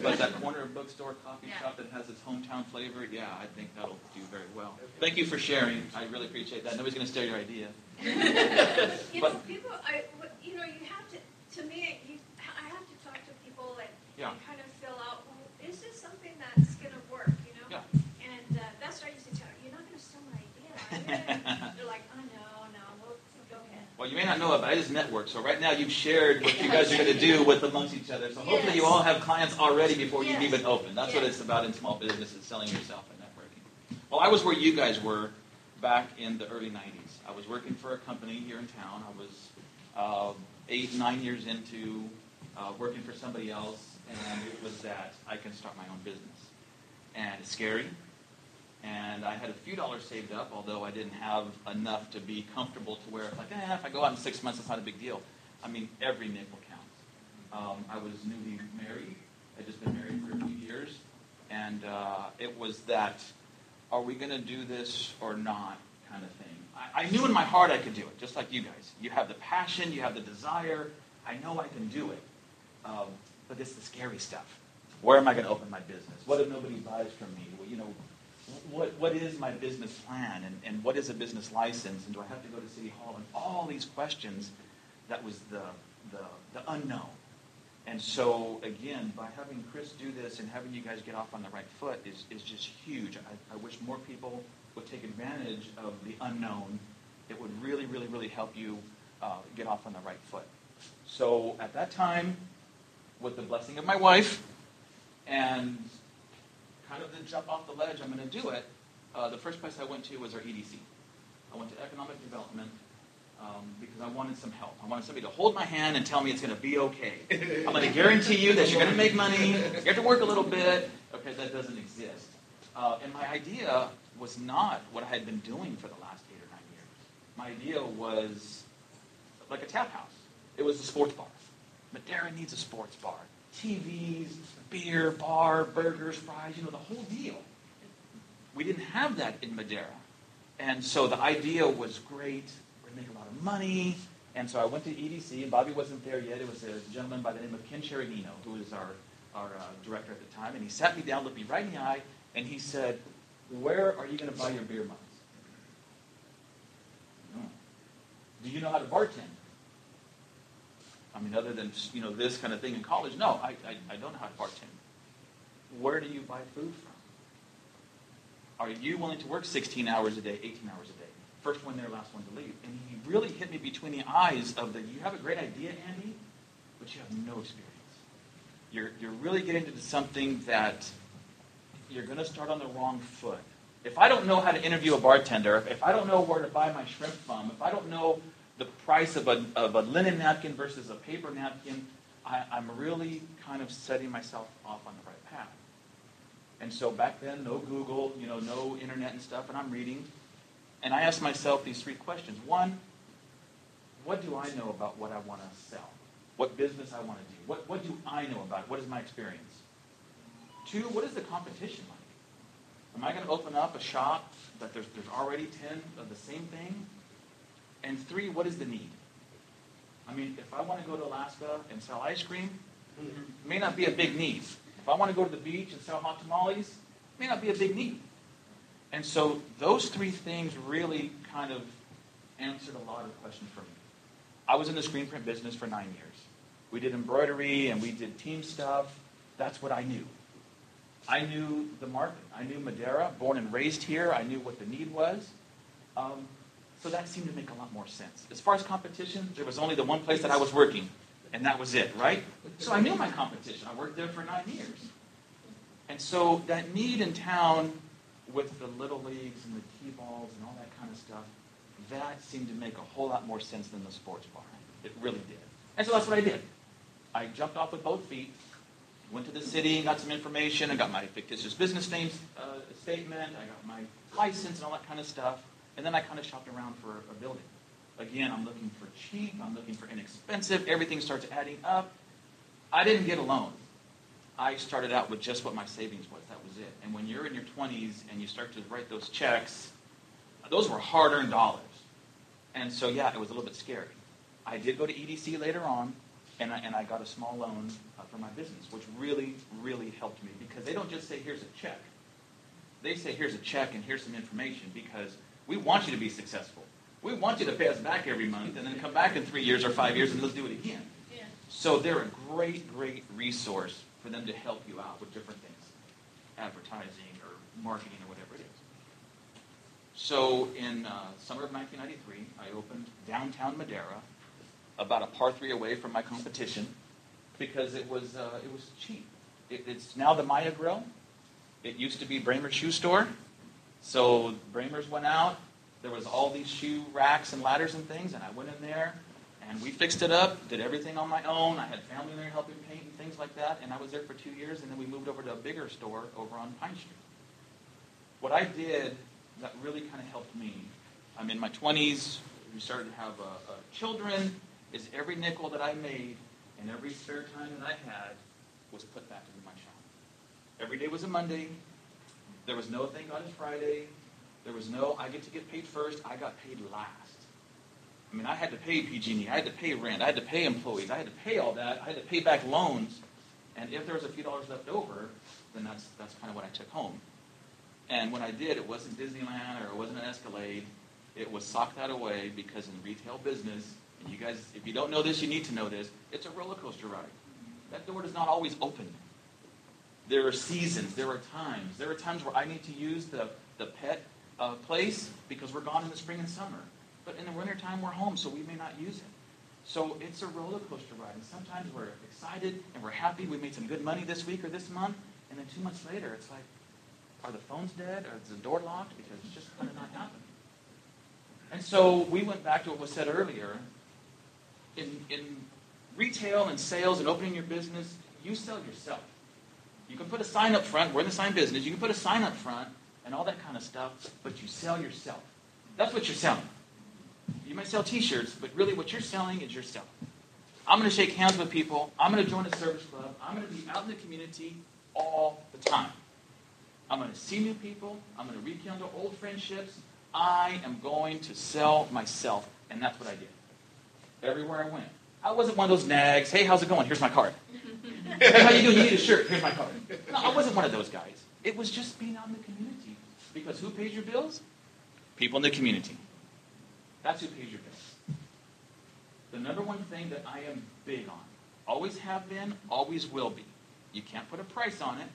but that corner bookstore, coffee shop that has its hometown flavor, yeah, I think that'll do very well. Thank you for sharing. I really appreciate that. Nobody's going to steal your idea. You know, people, you have to me, I have to talk to people and kind of fill out, well, is this something that's going to work, you know? Yeah. And that's what I used to tell her, you're not going to steal my idea, are you? They're like, oh, no, well, go ahead. Well, you may not know it, but I just network. So right now you've shared what you guys are going to do with amongst each other. So hopefully you all have clients already before you've even opened. That's what it's about in small businesses, selling yourself and networking. Well, I was where you guys were back in the early 90s. I was working for a company here in town. I was 8, 9 years into working for somebody else, and it was that I can start my own business. And it's scary. And I had a few dollars saved up, although I didn't have enough to be comfortable to where it's like, if I go out in 6 months, it's not a big deal. I mean, every nickel counts. I was newly married. I'd just been married for a few years. And it was that, are we going to do this or not kind of thing. I knew in my heart I could do it, just like you guys. You have the passion, you have the desire. I know I can do it. But it's the scary stuff. Where am I going to open my business? What if nobody buys from me? Well, what is my business plan? And what is a business license? And do I have to go to City Hall? And all these questions, that was the unknown. And so, again, by having Chris do this and having you guys get off on the right foot is just huge. I wish more people would take advantage of the unknown. It would really, really, really help you get off on the right foot. So at that time, with the blessing of my wife, and kind of the jump off the ledge, I'm going to do it, the first place I went to was our EDC. I went to Economic Development because I wanted some help. I wanted somebody to hold my hand and tell me it's going to be okay. I'm going to guarantee you that you're going to make money. You have to work a little bit. Okay, that doesn't exist. And my idea was not what I had been doing for the last 8 or 9 years. My idea was like a tap house. It was a sports bar. Madera needs a sports bar. TVs, beer, bar, burgers, fries, the whole deal. We didn't have that in Madera. And so the idea was great. We're going to make a lot of money. And so I went to EDC, and Bobby wasn't there yet. It was a gentleman by the name of Ken Cherubino, who was our director at the time. And he sat me down, looked me right in the eye, and he said, "Where are you going to buy your beer mugs?" "Do you know how to bartend?" I mean, other than this kind of thing in college, no, I don't know how to bartend. "Where do you buy food from? Are you willing to work 16 hours a day, 18 hours a day? First one there, last one to leave." And he really hit me between the eyes of you have a great idea, Andy, but you have no experience. You're really getting into something that you're going to start on the wrong foot. If I don't know how to interview a bartender, if I don't know where to buy my shrimp from, if I don't know the price of a linen napkin versus a paper napkin, I'm really kind of setting myself off on the right path. And so back then, no Google, no internet and stuff, and I'm reading. And I asked myself these 3 questions. 1, what do I know about what I want to sell? What business I want to do? What do I know about it? What is my experience? 2, what is the competition like? Am I going to open up a shop that there's already 10 of the same thing? And 3, what is the need? I mean, if I want to go to Alaska and sell ice cream, it may not be a big need. If I want to go to the beach and sell hot tamales, it may not be a big need. And so those 3 things really kind of answered a lot of questions for me. I was in the screen print business for 9 years. We did embroidery and we did team stuff. That's what I knew. I knew the market. I knew Madera, born and raised here. I knew what the need was. So that seemed to make a lot more sense. As far as competition, there was only the one place that I was working, and that was it, right? So I knew my competition. I worked there for 9 years. And so that need in town with the little leagues and the T-balls and all that kind of stuff, that seemed to make a whole lot more sense than the sports bar. It really did. And so that's what I did. I jumped off with both feet, went to the city and got some information. I got my fictitious business name statement. I got my license and all that kind of stuff. And then I kind of shopped around for a building. Again, I'm looking for cheap. I'm looking for inexpensive. Everything starts adding up. I didn't get a loan. I started out with just what my savings was. That was it. And when you're in your 20s and you start to write those checks, those were hard-earned dollars. And so, yeah, it was a little bit scary. I did go to EDC later on, and I got a small loan for my business, which really, really helped me, because they don't just say, here's a check. They say, here's a check and here's some information, because we want you to be successful. We want you to pay us back every month and then come back in 3 years or 5 years and let's do it again. Yeah. So they're a great, great resource for them to help you out with different things, advertising or marketing or whatever it is. So in summer of 1993, I opened downtown Madera, about a par 3 away from my competition, because it was cheap. It's now the Maya Grill. It used to be Bramer's Shoe Store. So Bramer's went out. There was all these shoe racks and ladders and things, and I went in there, and we fixed it up, did everything on my own. I had family there helping paint and things like that, and I was there for 2 years, and then we moved over to a bigger store over on Pine Street. What I did that really kind of helped me, I'm in my 20s, we started to have children, is every nickel that I made and every spare time that I had was put back into my shop. Every day was a Monday. There was no thank God it's Friday. There was no I get to get paid first. I got paid last. I mean, I had to pay PG&E. I had to pay rent. I had to pay employees. I had to pay all that. I had to pay back loans. And if there was a few dollars left over, then that's kind of what I took home. And when I did, it wasn't Disneyland or it wasn't an Escalade. It was socked that away, because in retail business, and you guys, if you don't know this, you need to know this, it's a roller coaster ride. That door does not always open. There are seasons. There are times. There are times where I need to use the pet place because we're gone in the spring and summer. But in the wintertime, we're home, so we may not use it. So it's a roller coaster ride. And sometimes we're excited and we're happy. We made some good money this week or this month. And then 2 months later, it's like, are the phones dead? Or is the door locked? Because it's just kind of not happening. And so we went back to what was said earlier. In retail and sales and opening your business, you sell yourself. You can put a sign up front. We're in the sign business. You can put a sign up front and all that kind of stuff, but you sell yourself. That's what you're selling. You might sell T-shirts, but really what you're selling is yourself. I'm going to shake hands with people. I'm going to join a service club. I'm going to be out in the community all the time. I'm going to see new people. I'm going to rekindle old friendships. I am going to sell myself, and that's what I did. Everywhere I went. I wasn't one of those nags. Hey, how's it going? Here's my card. Hey, how you doing? You need a shirt. Here's my card. No, I wasn't one of those guys. It was just being out in the community. Because who pays your bills? People in the community. That's who pays your bills. The number one thing that I am big on, always have been, always will be. You can't put a price on it.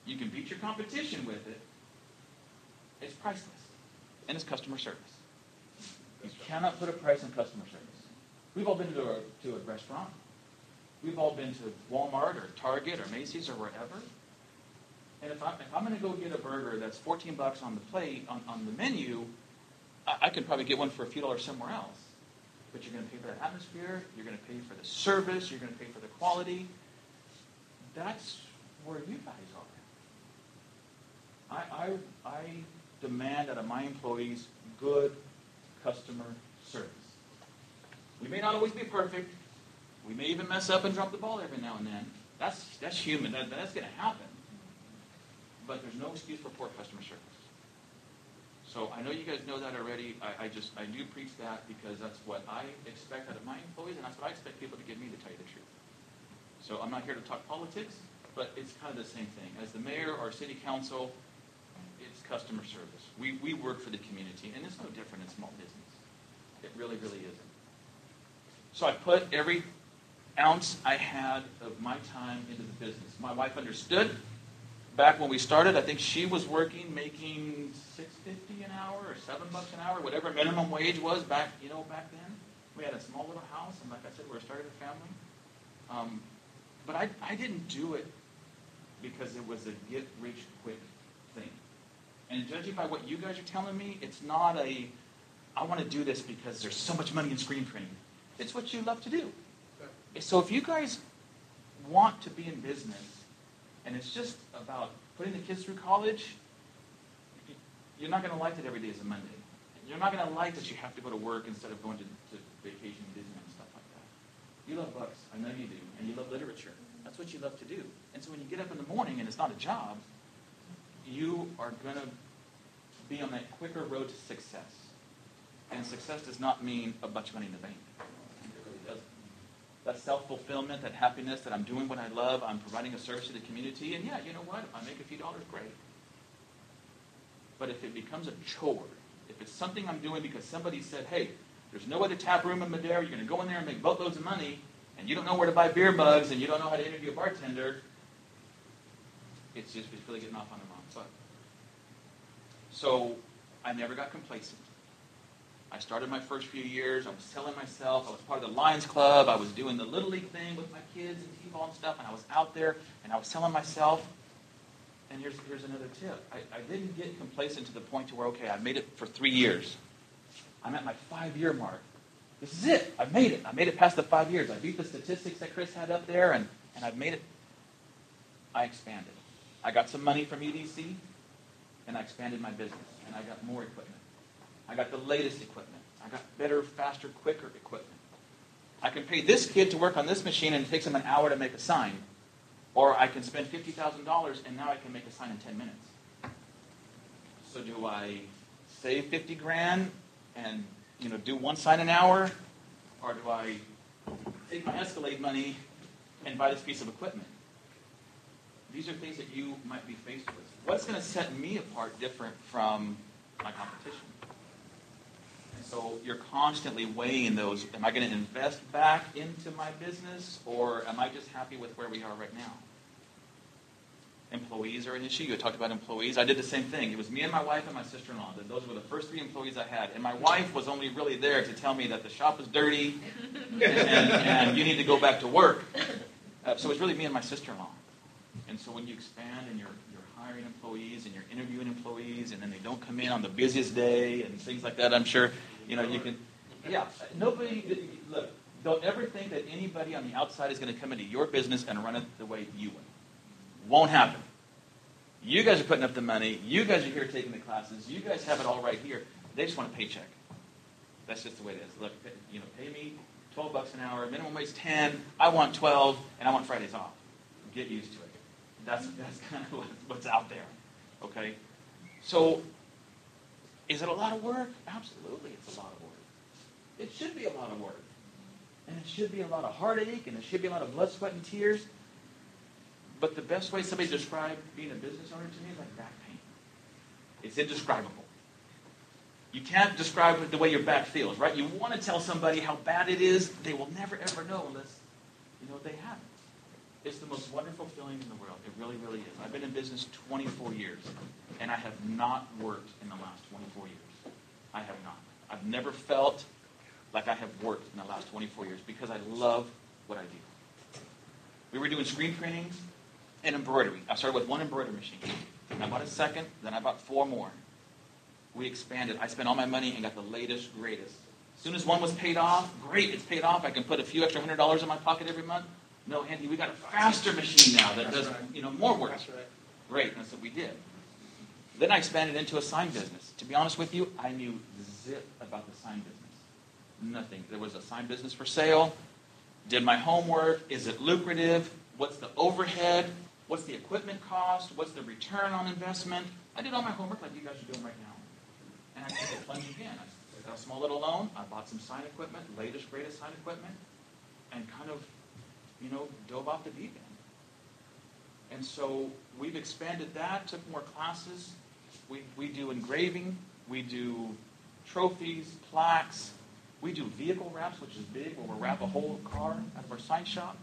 You can beat your competition with it. It's priceless. And it's customer service. You cannot put a price on customer service. We've all been to a restaurant. We've all been to Walmart or Target or Macy's or wherever. And if I'm going to go get a burger that's $14 on the plate, on the menu, I could probably get one for a few dollars somewhere else. But you're going to pay for the atmosphere. You're going to pay for the service. You're going to pay for the quality. That's where you guys are. I demand out of my employees good customer service. We may not always be perfect. We may even mess up and drop the ball every now and then. That's human. That's going to happen. But there's no excuse for poor customer service. So I know you guys know that already. I do preach that because that's what I expect out of my employees, and that's what I expect people to give me, to tell you the truth. So I'm not here to talk politics, but it's kind of the same thing. As the mayor or city council, it's customer service. We work for the community, and it's no different in small business. It really, really isn't. So I put every ounce I had of my time into the business. My wife understood. Back when we started, I think she was working, making $6.50 an hour or $7 an hour, whatever minimum wage was back then. We had a small little house, and like I said, we were starting a family. But I didn't do it because it was a get-rich-quick thing. And judging by what you guys are telling me, it's not I want to do this because there's so much money in screen printing. It's what you love to do. So if you guys want to be in business, and it's just about putting the kids through college, you're not going to like that every day is a Monday. You're not going to like that you have to go to work instead of going to vacation, Disney, and stuff like that. You love books. I know you do. And you love literature. That's what you love to do. And so when you get up in the morning and it's not a job, you are going to be on that quicker road to success. And success does not mean a bunch of money in the bank. that self-fulfillment, that happiness, that I'm doing what I love, I'm providing a service to the community, and yeah, you know what? If I make a few dollars, great. But if it becomes a chore, if it's something I'm doing because somebody said, hey, there's no other tap room in Madera, you're going to go in there and make boatloads of money, and you don't know where to buy beer mugs, and you don't know how to interview a bartender, it's really getting off on the wrong foot. So I never got complacent. I started my first few years, I was selling myself, I was part of the Lions Club, I was doing the Little League thing with my kids and t-ball and stuff, and I was out there, and I was selling myself. And here's another tip. I didn't get complacent to the point to where, okay, I made it for 3 years. I'm at my 5-year mark. This is it. I've made it. I made it past the 5 years. I beat the statistics that Chris had up there, and I've made it. I expanded. I got some money from EDC, and I expanded my business, and I got more equipment. I got the latest equipment. I got better, faster, quicker equipment. I can pay this kid to work on this machine, and it takes him an hour to make a sign. Or I can spend $50,000, and now I can make a sign in 10 minutes. So do I save 50 grand and do one sign an hour? Or do I take my Escalade money and buy this piece of equipment? These are things that you might be faced with. What's going to set me apart different from my competition? And so you're constantly weighing those. Am I going to invest back into my business, or am I just happy with where we are right now? Employees are an issue. You had talked about employees. I did the same thing. It was me and my wife and my sister-in-law. Those were the first 3 employees I had. And my wife was only really there to tell me that the shop was dirty and you need to go back to work. So it was really me and my sister-in-law. And so when you expand and you're hiring employees and you're interviewing employees and then they don't come in on the busiest day and things like that, I'm sure, you can, yeah. Nobody, look, don't ever think that anybody on the outside is going to come into your business and run it the way you would. Won't happen. You guys are putting up the money. You guys are here taking the classes. You guys have it all right here. They just want a paycheck. That's just the way it is. Look, pay me $12 an hour. Minimum wage 10. I want 12, and I want Fridays off. Get used to it. That's kind of what's out there. Okay? So, is it a lot of work? Absolutely, it's a lot of work. It should be a lot of work. And it should be a lot of heartache, and it should be a lot of blood, sweat, and tears. But the best way somebody described being a business owner to me is like back pain. It's indescribable. You can't describe it the way your back feels, right? You want to tell somebody how bad it is. They will never, ever know unless, they haven't. It's the most wonderful feeling in the world. It really, really is. I've been in business 24 years, and I have not worked in the last 24 years. I have not. I've never felt like I have worked in the last 24 years because I love what I do. We were doing screen printings and embroidery. I started with 1 embroidery machine. Then I bought a second. Then I bought 4 more. We expanded. I spent all my money and got the latest, greatest. As soon as one was paid off, great, it's paid off. I can put a few extra $100 in my pocket every month. No, Andy, we got a faster machine now that does, more work. That's right. Great, that's what we did. Then I expanded into a sign business. To be honest with you, I knew zip about the sign business. Nothing. There was a sign business for sale. Did my homework. Is it lucrative? What's the overhead? What's the equipment cost? What's the return on investment? I did all my homework like you guys are doing right now. And I took a plunge again. I got a small little loan. I bought some sign equipment, latest, greatest sign equipment, and kind of, dove off the deep end. And so we've expanded that, took more classes. We do engraving. We do trophies, plaques. We do vehicle wraps, which is big, where we'll wrap a whole car out of our sign shop.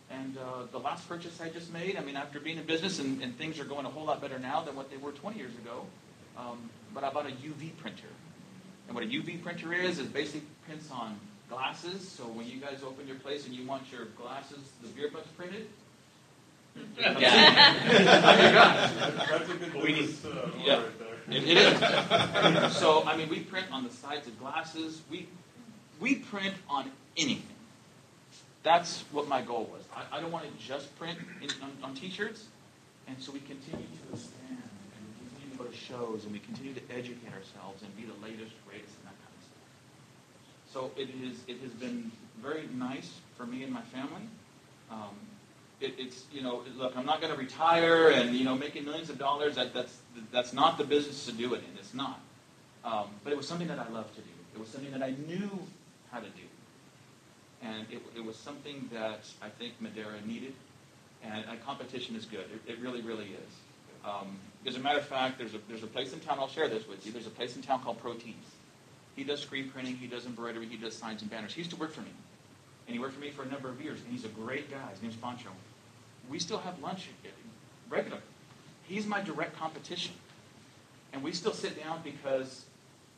And the last purchase I just made, after being in business, and things are going a whole lot better now than what they were 20 years ago, but I bought a UV printer. And what a UV printer is basically prints on glasses. So when you guys open your place and you want your glasses, the beer mugs printed, That's a good business yeah, right there. it is. So, we print on the sides of glasses. We print on anything. That's what my goal was. I don't want to just print on T-shirts. And so we continue to expand, and we continue to go to shows, and we continue to educate ourselves and be the latest, greatest, and that kind of stuff. So it has been very nice for me and my family. It's look, I'm not going to retire and making millions of dollars. That's not the business to do it in. It's not. But it was something that I loved to do. It was something that I knew how to do. And it was something that I think Madera needed. And competition is good. It really, really is. As a matter of fact, there's a place in town, I'll share this with you. There's a place in town called Pro Tees. He does screen printing, he does embroidery, he does signs and banners. He used to work for me. And he worked for me for a number of years. And he's a great guy. His name's Pancho. We still have lunch regularly. He's my direct competition. And we still sit down because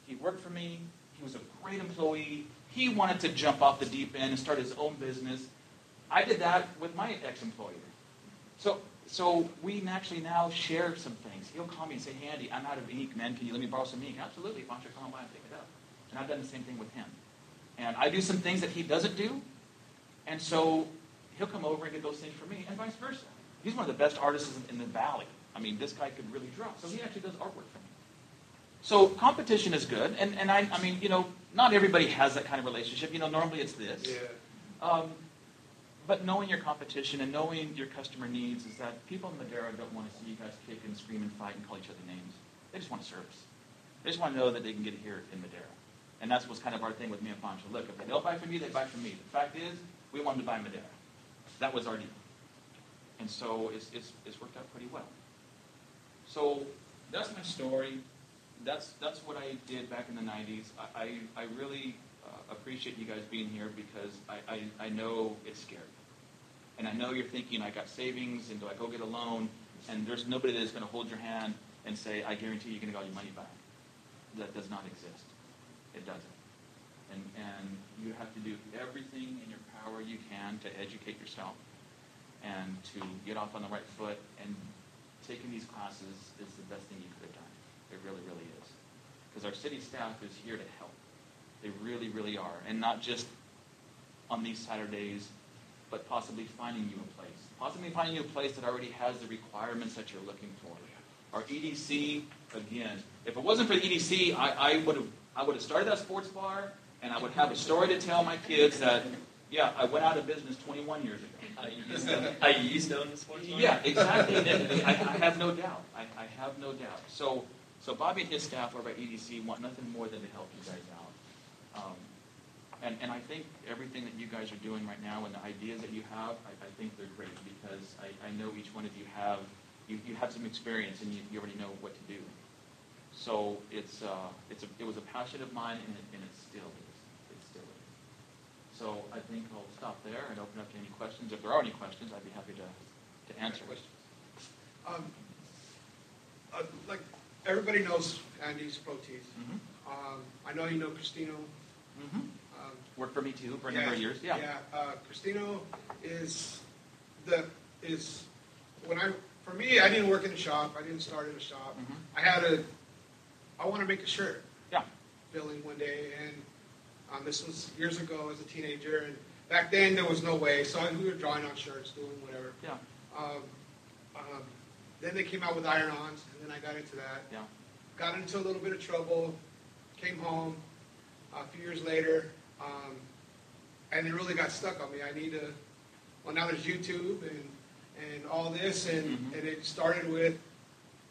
he worked for me. He was a great employee. He wanted to jump off the deep end and start his own business. I did that with my ex-employer. So we actually now share some things. He'll call me and say, "Hey, Andy, I'm out of ink, man. Can you let me borrow some ink?" Absolutely. Pancho, come by and pick it up. And I've done the same thing with him. And I do some things that he doesn't do. And so he'll come over and get those things for me, and vice versa. He's one of the best artists in the valley. I mean, this guy could really draw. So he actually does artwork for me. So competition is good. And I mean, not everybody has that kind of relationship. Normally it's this. Yeah. But knowing your competition and knowing your customer needs is that people in Madera don't want to see you guys kick and scream and fight and call each other names. They just want service. They just want to know that they can get it here in Madera. And that's what's kind of our thing with me and Pancho. Look, if they don't buy from you, they buy from me. The fact is, we want them to buy Madera. That was our deal. And so it's worked out pretty well. So that's my story. That's what I did back in the 90s. I really appreciate you guys being here because I know it's scary. And I know you're thinking, I got savings, and do I go get a loan? And there's nobody that's going to hold your hand and say, I guarantee you're going to get all your money back. That does not exist. It doesn't. And you have to do everything in your power you can to educate yourself and to get off on the right foot. And taking these classes is the best thing you could have done. It really, really is. Because our city staff is here to help. They really, really are. And not just on these Saturdays, but possibly finding you a place. Possibly finding you a place that already has the requirements that you're looking for. Our EDC, again, if it wasn't for the EDC, I would have started that sports bar, and I would have a story to tell my kids that, yeah, I went out of business 21 years ago. I used to own the sports bar? Yeah, exactly. I have no doubt. I have no doubt. So Bobby and his staff over at EDC want nothing more than to help you guys out. And I think everything that you guys are doing right now and the ideas that you have, I think they're great because I know each one of you have some experience and you already know what to do. So it was a passion of mine and it still is. It still is. So I think I'll stop there and open up to any questions. If there are any questions, I'd be happy to answer questions. Like everybody knows Andy's Pro Tees. Mm-hmm. I know you know Cristino. Mm-hmm. Worked for me too for a number of years. Yeah. Cristino for me, I didn't work in a shop. I didn't start in a shop. Mm-hmm. I want to make a shirt. Yeah. Feeling one day, and this was years ago as a teenager, and back then there was no way. So we were drawing on shirts, doing whatever. Yeah. Then they came out with iron-ons, and then I got into that. Yeah. Got into a little bit of trouble. Came home a few years later, and it really got stuck on me. Well, now there's YouTube and all this, and it started with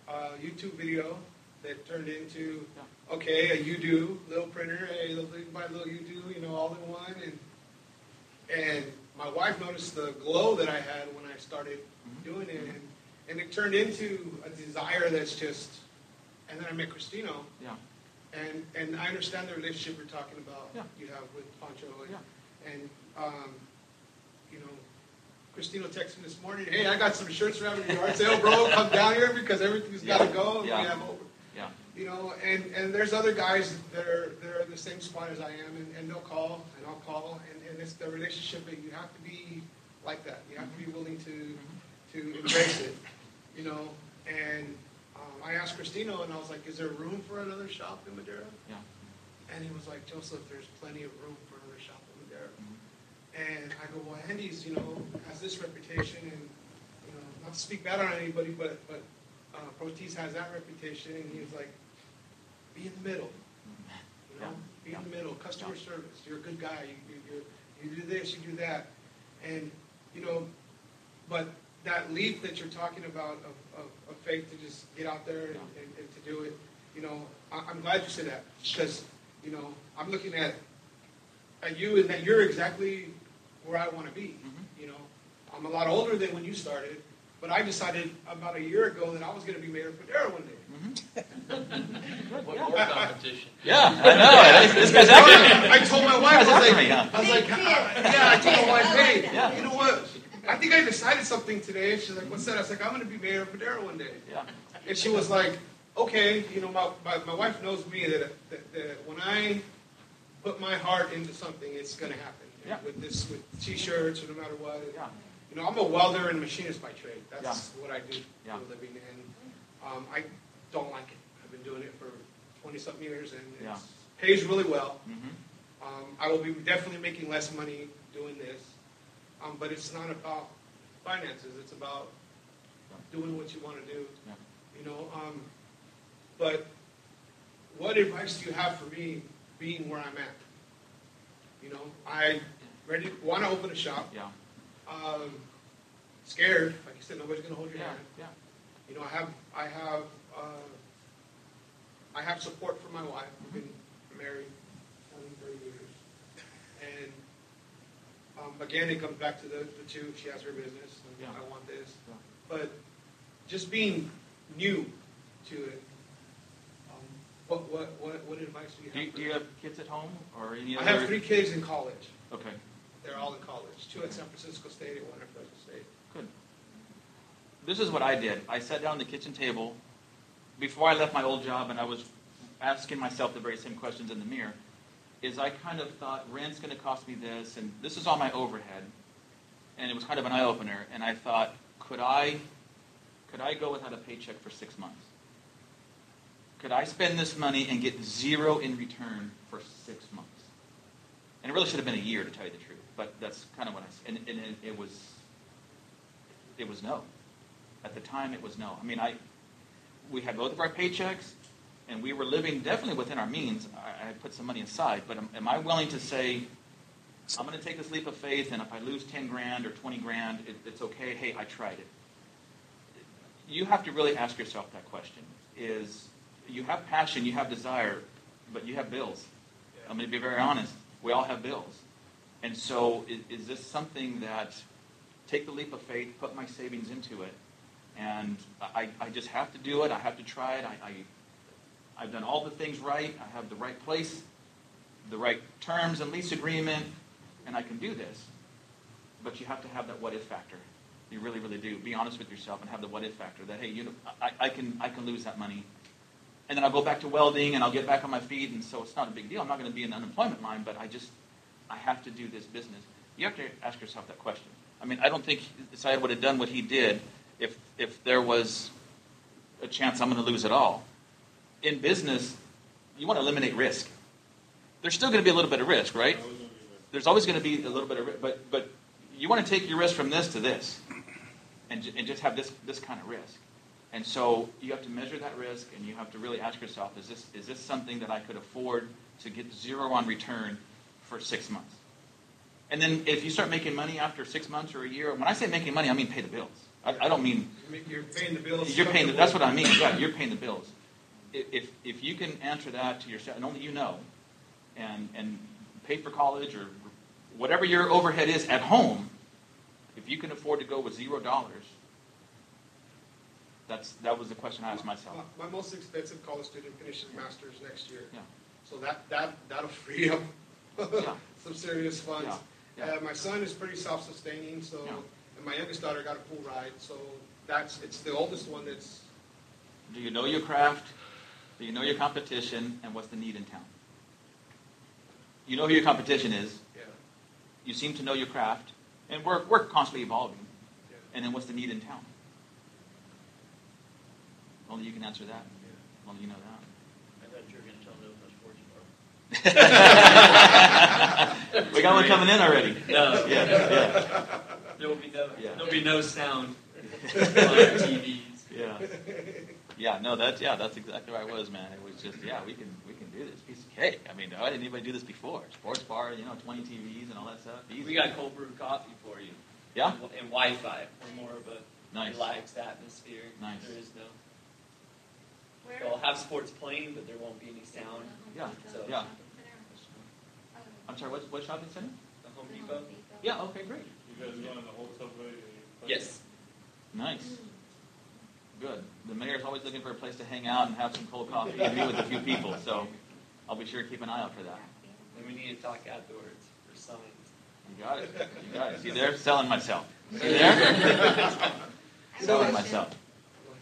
a YouTube video that turned into, okay, a UDO, little printer, hey, you can buy a little UDO, all in one, and my wife noticed the glow that I had when I started doing it, and it turned into a desire that's just, and then I met Cristino. Yeah. And I understand the relationship you're talking about. Yeah. You have with Pancho. And Yeah. Cristino texted me this morning, hey, I got some shirts for having a yard sale, bro. Come down here because everything's got to go. Yeah. We have over. Yeah. And there's other guys that are in the same spot as I am, and they'll call, and I'll call, and it's the relationship that you have to be like that. You have to be willing to embrace it, and I asked Cristino, and I was like, is there room for another shop in Madera? Yeah. And he was like, Joseph, there's plenty of room for another shop in Madera. And I go, well, Andy's, has this reputation, and, not to speak bad on anybody, but Pro Tees has that reputation, and he was like, be in the middle, be in the middle, customer service, you're a good guy, you do this, you do that, and, but that leap that you're talking about of faith to just get out there and to do it, I'm glad you said that, because, I'm looking at you, and that you're exactly where I want to be. Mhm. You know, I'm a lot older than when you started, but I decided about a year ago that I was going to be mayor of Madera one day. What more competition? Yeah, I know. This guy's after me. I told my wife, I was like, Big yeah, I told my wife, hey, Yeah. you know what? I think I decided something today. She's like, what's that? I was like, I'm going to be mayor of Madera one day. Yeah. And she was like, okay, you know, my wife knows me that when I put my heart into something, it's going to happen. Yeah. With T-shirts or no matter what. Yeah. You know, I'm a welder and machinist by trade. That's Yeah. what I do Yeah. for a living. And I don't like it. I've been doing it for 20-something years, and it Yeah. pays really well. Mm-hmm. I will be definitely making less money doing this. But it's not about finances. It's about doing what you want to do. Yeah. You know, but what advice do you have for me being where I'm at? You know, I want to open a shop. Yeah. Scared, like you said, nobody's going to hold your Yeah. hand. Yeah. You know, I have support from my wife. We've been married 30 years, and again, it comes back to the two. She has her business, and Yeah. I want this. Yeah. But just being new to it, what advice do you have? Do you have kids at home or any I other? have 3 kids in college. Okay. They're all in college. 2 at San Francisco State and 1 at Fresno State. Good. This is what I did. I sat down at the kitchen table before I left my old job, and I was asking myself the very same questions in the mirror. Is I kind of thought rent's going to cost me this, and this is all my overhead, and it was kind of an eye opener. And I thought, could I go without a paycheck for 6 months? Could I spend this money and get 0 in return for 6 months? And it really should have been a year, to tell you the truth. But that's kind of what and it was no. At the time, it was no. I mean, we had both of our paychecks, and we were living definitely within our means. I had put some money aside, but am I willing to say, I'm going to take this leap of faith, and if I lose 10 grand or 20 grand, it's okay. Hey, I tried it. You have to really ask yourself that question. You have passion, you have desire, but you have bills. I'm going to be very honest. We all have bills. And so is this something that, take the leap of faith, put my savings into it, and I just have to do it. I have to try it. I've done all the things right. I have the right place, the right terms and lease agreement, and I can do this. But you have to have that what-if factor. You really, really do. Be honest with yourself and have the what-if factor that, hey, I can lose that money. And then I'll go back to welding, and I'll get back on my feet, and so it's not a big deal. I'm not going to be in the unemployment line, but I have to do this business. You have to ask yourself that question. I mean, I don't think Syed would have done what he did if there was a chance I'm going to lose it all. In business, you want to eliminate risk. There's still going to be a little bit of risk, right? There's always going to be a little bit of risk, but you want to take your risk from this to this, and just have this kind of risk. And so you have to measure that risk, and you have to really ask yourself, is this something that I could afford to get 0 on return for 6 months? And then if you start making money after 6 months or a year, when I say making money, I mean pay the bills. I don't mean... You're paying the bills. That's what I mean. Yeah, you're paying the bills. If you can answer that to yourself, and only you know, and pay for college or whatever your overhead is at home, if you can afford to go with $0, that was the question I asked myself. My most expensive college student finishes master's next year. Yeah. So that'll free up Yeah. some serious funds. Yeah. Yeah. My son is pretty self-sustaining, so Yeah. and my youngest daughter got a pool ride, so it's the oldest one that's. Do you know your craft? Do you know your competition? And what's the need in town? You know who your competition is. Yeah. You seem to know your craft, and we're constantly evolving. Yeah. And then what's the need in town? Only you can answer that. Only you know that. I thought you were going to tell them no sports bar. We got one coming in already. No. Yeah. There will be Yeah. there'll be no sound on our TVs. Yeah. Yeah. No. That's exactly where I was, man. It was just we can do this piece of cake. I mean, why didn't anybody do this before? Sports bar, 20 TVs and all that stuff. Easy. We got cold brew coffee for you. Yeah. And Wi-Fi. We're more of a Nice. relaxed atmosphere. Nice. There is no. Where? They'll have sports playing, but there won't be any sound. Yeah. So Yeah. I'm sorry. What shopping center? the Home Depot. Yeah, okay, great. You guys going to the old subway? Yes. Nice. Good. The mayor's always looking for a place to hang out and have some cold coffee and meet with a few people, so I'll be sure to keep an eye out for that. And we need to talk outdoors for signs. You got it. You got it. See there? Selling myself. See there? Selling myself.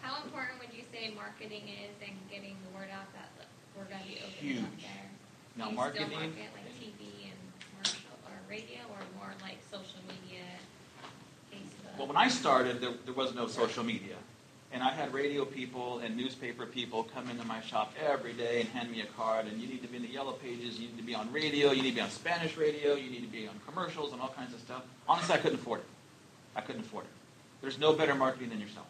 How important would you say marketing is and getting the word out that we're going to be opening Huge. up there? Now, Do you marketing, still market like TV and commercial or radio, or more like social media, Facebook? well, when I started, there was no social media. And I had radio people and newspaper people come into my shop every day and hand me a card, and you need to be in the yellow pages, you need to be on radio, you need to be on Spanish radio, you need to be on commercials and all kinds of stuff. Honestly, I couldn't afford it. I couldn't afford it. There's no better marketing than yourself.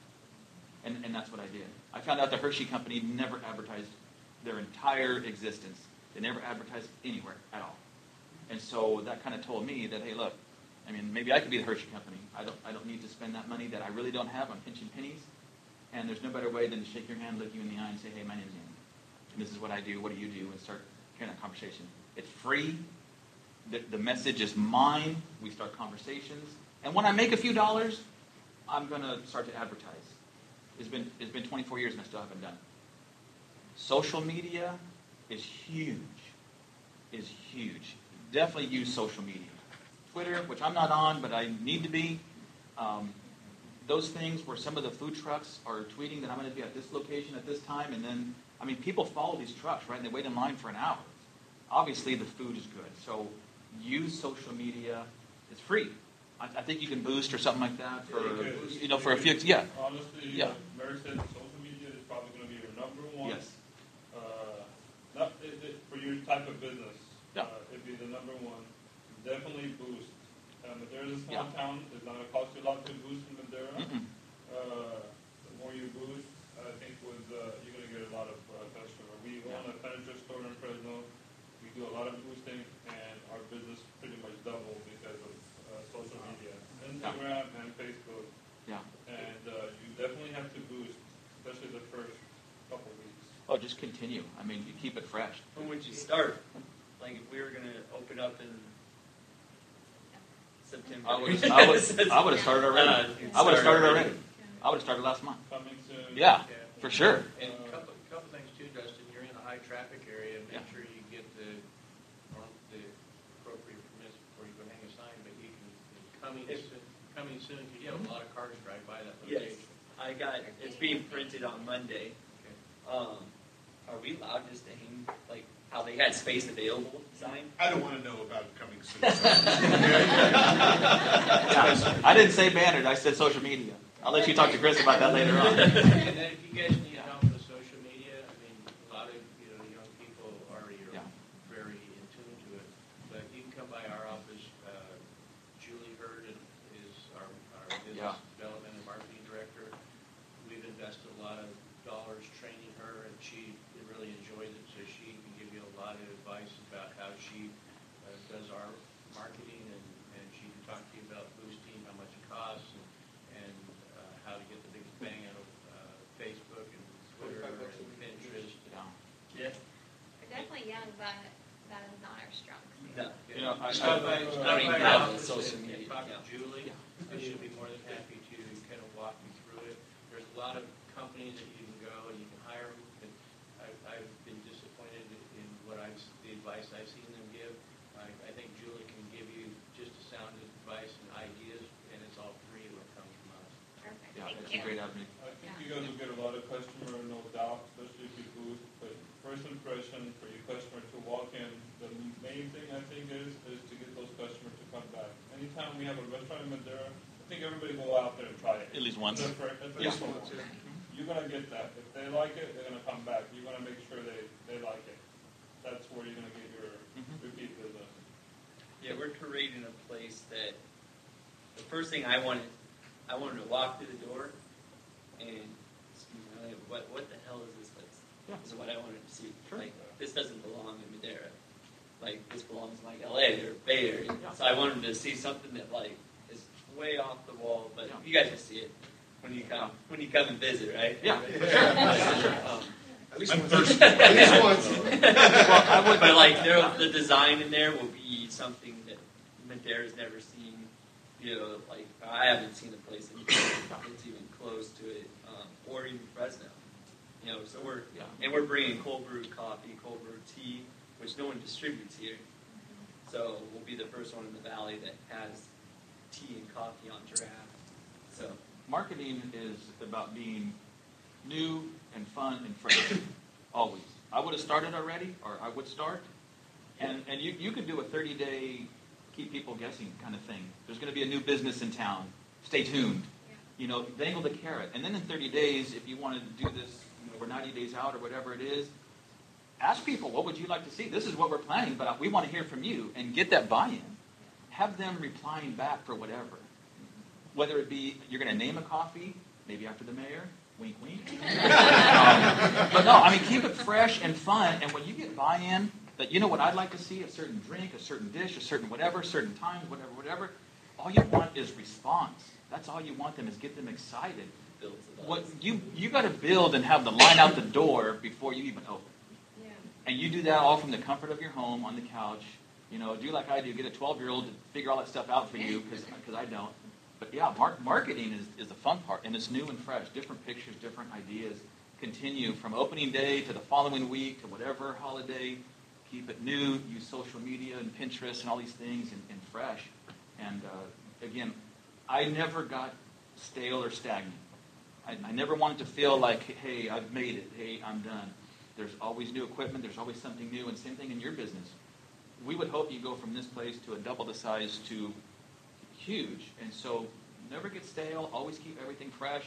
And that's what I did. I found out the Hershey Company never advertised their entire existence. They never advertised anywhere at all. And so that kind of told me that, hey, look, I mean, maybe I could be the Hershey Company. I don't need to spend that money that I really don't have on pinching pennies. And there's no better way than to shake your hand, look you in the eye, and say, hey, my name's Andy. And this is what I do. What do you do? And start carrying that conversation. It's free. The message is mine. We start conversations. And when I make a few dollars, I'm going to start to advertise. It's been 24 years and I still haven't done it. Social media is huge. Is huge. Definitely use social media. Twitter, which I'm not on, but I need to be. Those things where some of the food trucks are tweeting that I'm going to be at this location at this time, and then, I mean, people follow these trucks, right, and they wait in line for an hour. Obviously, the food is good. So use social media. It's free. I think you can boost or something like that for, for a few, yeah. Honestly, Yeah. Mary said social media is probably going to be your number one. Yes. For your type of business, Yeah. it'd be the number one. Definitely boost. Madeira's a small Yeah. town. It's not going to cost you a lot to boost in Madeira. Mm-mm. The more you boost, I think you're going to get a lot of customers. We own a furniture store in Fresno. We do a lot of boosting, and our business pretty much doubled because of social media, Instagram and Facebook. Yeah. And you definitely have to boost, especially the first couple weeks. Oh, just continue. I mean, you keep it fresh. When would you start? Like if we were going to open up in September. I would have started already. I would have started already. I would have started last month. Coming soon. Yeah, for sure. And a couple things too, Dustin, you're in a high traffic area, make Yeah. sure you get the appropriate permits before you go hang a sign, but you can, coming soon, because you have a lot of cars drive by that Yes, location. it's being printed on Monday. Okay. Are we allowed just to hang, like, how they had space available sign? I don't want to know about coming soon. Yeah. I didn't say bannered. I said social media. I'll let you talk to Chris about that later on. And then if you guys need help with social media, I mean, a lot of, young people already are very in tune to it. But you can come by our office. Julie Hurd is our business development and marketing director. We've invested a lot of dollars training her, and she really enjoys it, so she can give you a lot of advice about how she does our marketing, and she can talk to you about boosting, how much it costs, and how to get the biggest bang out of Facebook and Twitter and Pinterest. Yeah. We're definitely young, but that is not our strong suit. No. Stop by I don't our even have office social and media. talk to Julie, and she'll be more than happy to kind of walk you through it. There's a lot of companies that you can go and you can hire them, but I've been disappointed in the advice I've seen them give. I think Julie can give you just a sound advice and ideas, and it's all free when it comes from us. Perfect, Yeah, thank it's you. a great avenue. I think you guys will get a lot of customer, no doubt, especially if you boost. But first impression for your customer to walk in, the main thing I think is to get those customers to come back. Anytime we have a restaurant in Madera, I think everybody go out there and try it. At least once. At least once. You're gonna get that. If they like it, they're gonna come back. You're gonna make sure they like it. That's where you're gonna get your repeat business. Yeah, we're creating a place that the first thing I wanted to walk through the door and excuse me, what the hell is this place? Yeah. This is what I wanted to see. Sure. Like, this doesn't belong in Madera. Like, this belongs in like LA or Bay Area. Yeah. So I wanted to see something that like is way off the wall, but you guys will see it when you come and visit, right? Yeah. At least once. But like the design in there will be something that Madera's never seen. You know, like I haven't seen a place that's even close to it, or even Fresno. You know, so we're bringing cold brewed coffee, cold brewed tea, which no one distributes here. So we'll be the first one in the valley that has tea and coffee on draft. So Marketing is about being new and fun and fresh, always. I would have started already, or I would start, and you could do a 30-day keep people guessing kind of thing. There's going to be a new business in town. Stay tuned. You know, dangle the carrot. And then in 30 days, if you wanted to do this, you know, we're 90 days out or whatever it is, ask people, what would you like to see? This is what we're planning, but we want to hear from you, and get that buy-in. Have them replying back for whatever. Whether it be you're going to name a coffee, maybe after the mayor, wink, wink. But no, I mean, keep it fresh and fun, and when you get buy-in, that you know what I'd like to see, a certain drink, a certain dish, a certain whatever, certain times, whatever, all you want is response. That's all you want them, is get them excited. What you got to build and have the line out the door before you even open. Yeah. And you do that all from the comfort of your home, on the couch. You know, do like I do, get a 12-year-old to figure all that stuff out for you, because I don't. But yeah, marketing is the fun part, and it's new and fresh. Different pictures, different ideas. Continue from opening day to the following week to whatever holiday. Keep it new. Use social media and Pinterest and all these things, and fresh. And again, I never got stale or stagnant. I never wanted to feel like, hey, I've made it. Hey, I'm done. There's always new equipment. There's always something new, and same thing in your business. We would hope you go from this place to a double the size to huge. And so never get stale. Always keep everything fresh.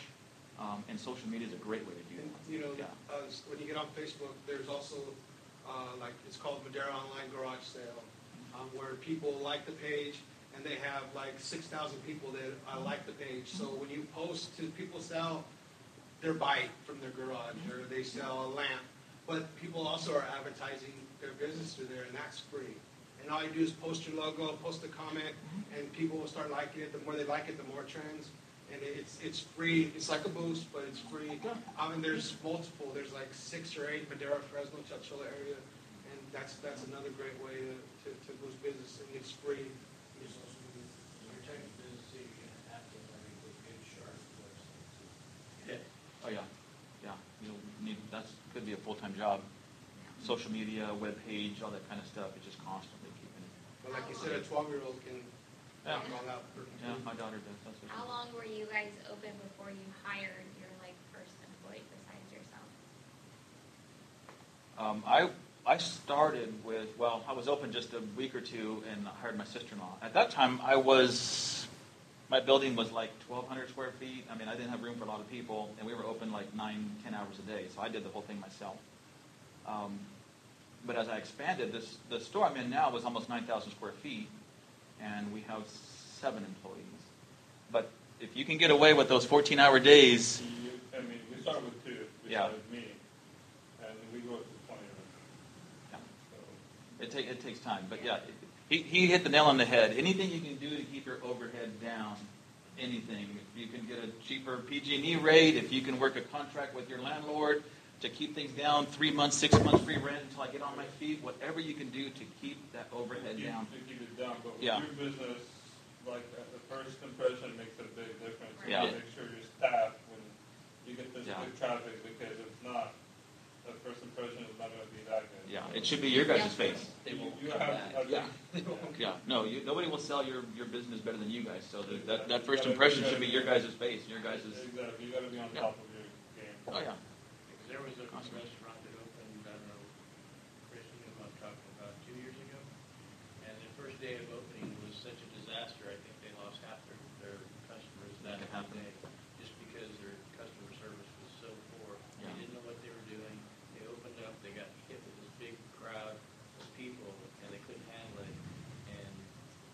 And social media is a great way to do that. You know, when you get on Facebook, there's also, like, it's called Madera Online Garage Sale, where people like the page, and they have like 6,000 people that like the page. So when you post, people sell their bike from their garage, or they sell a lamp. But people also are advertising their business through there, and that's free. And all you do is post your logo, post a comment, and people will start liking it. The more they like it, the more trends. And it's free. It's like a boost, but it's free. I mean, there's multiple. There's like 6 or 8 Madera, Fresno, Chowchilla area, and that's another great way to boost business, and it's free. Your type of business, you're going to have to have a good, sharp website. Oh yeah. You'll need could be a full-time job. Social media, web page, all that kind of stuff. It's just constantly keeping it. But like you said, a 12-year-old can knock all out. Yeah, my daughter does. That's what How long were you guys open before you hired your first employee besides yourself? I started with, I was open just a week or two, and I hired my sister-in-law. At that time, my building was like 1,200 square feet. I mean, I didn't have room for a lot of people, and we were open like 9-10 hours a day, so I did the whole thing myself. But as I expanded, the store I'm in now was almost 9,000 square feet, and we have 7 employees. But if you can get away with those 14-hour days... we started with 2, besides me, and we go to 20. Yeah. So. It takes time, but yeah, he hit the nail on the head. Anything you can do to keep your overhead down, anything. If you can get a cheaper PG&E rate, if you can work a contract with your landlord to keep things down, 3 months, 6 months free rent until I get on my feet, whatever you can do to keep that overhead down. To keep it down, but with Yeah. your business, like the first impression makes a big difference. You Yeah. gotta make sure you're staffed when you get this Yeah. big traffic, because if not, the first impression is not going to be that good. Yeah, it should be your guys' face. They won't You come have, back. Yeah, no, nobody will sell your business better than you guys. So that first impression should be your guys' face, your guys'. Exactly, you got to be on top of your game. Oh yeah. Because there was a restaurant that opened, I don't know, Chris, you know what I'm talking about, 2 years ago? And the first day of opening was such a disaster, I think they lost half their customers that day, just because their customer service was so poor. Yeah. They didn't know what they were doing. They opened up, they got hit with this big crowd of people, and they couldn't handle it. And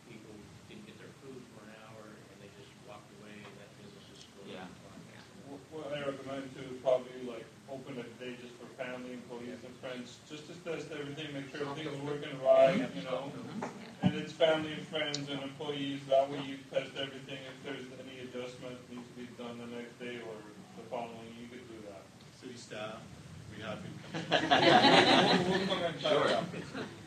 people didn't get their food for an hour, and they just walked away, and that business just slowly Yeah. declined. What I recommend too is probably like open a day just for family, employees, and friends, just to test everything, make sure everything's working right, you know. And it's family and friends and employees. That way you test everything. If there's any adjustment needs to be done the next day or the following, you could do that. City staff, we have been We'll come and talk Sure. about it.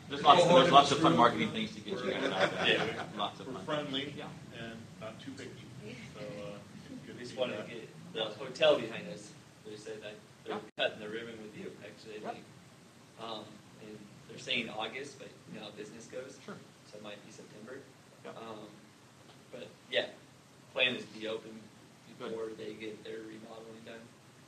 There's lots of fun marketing things to get you guys out there. Yeah. Lots of We're fun. friendly, Yeah. and not too picky. So good We just feedback. wanted to get the hotel behind us. They said that they're cutting the ribbon with you, actually. I think. And they're saying August, but you know how business goes. Sure. So it might be September. Yep. But yeah, plan is to be open Good. before they get their remodeling done.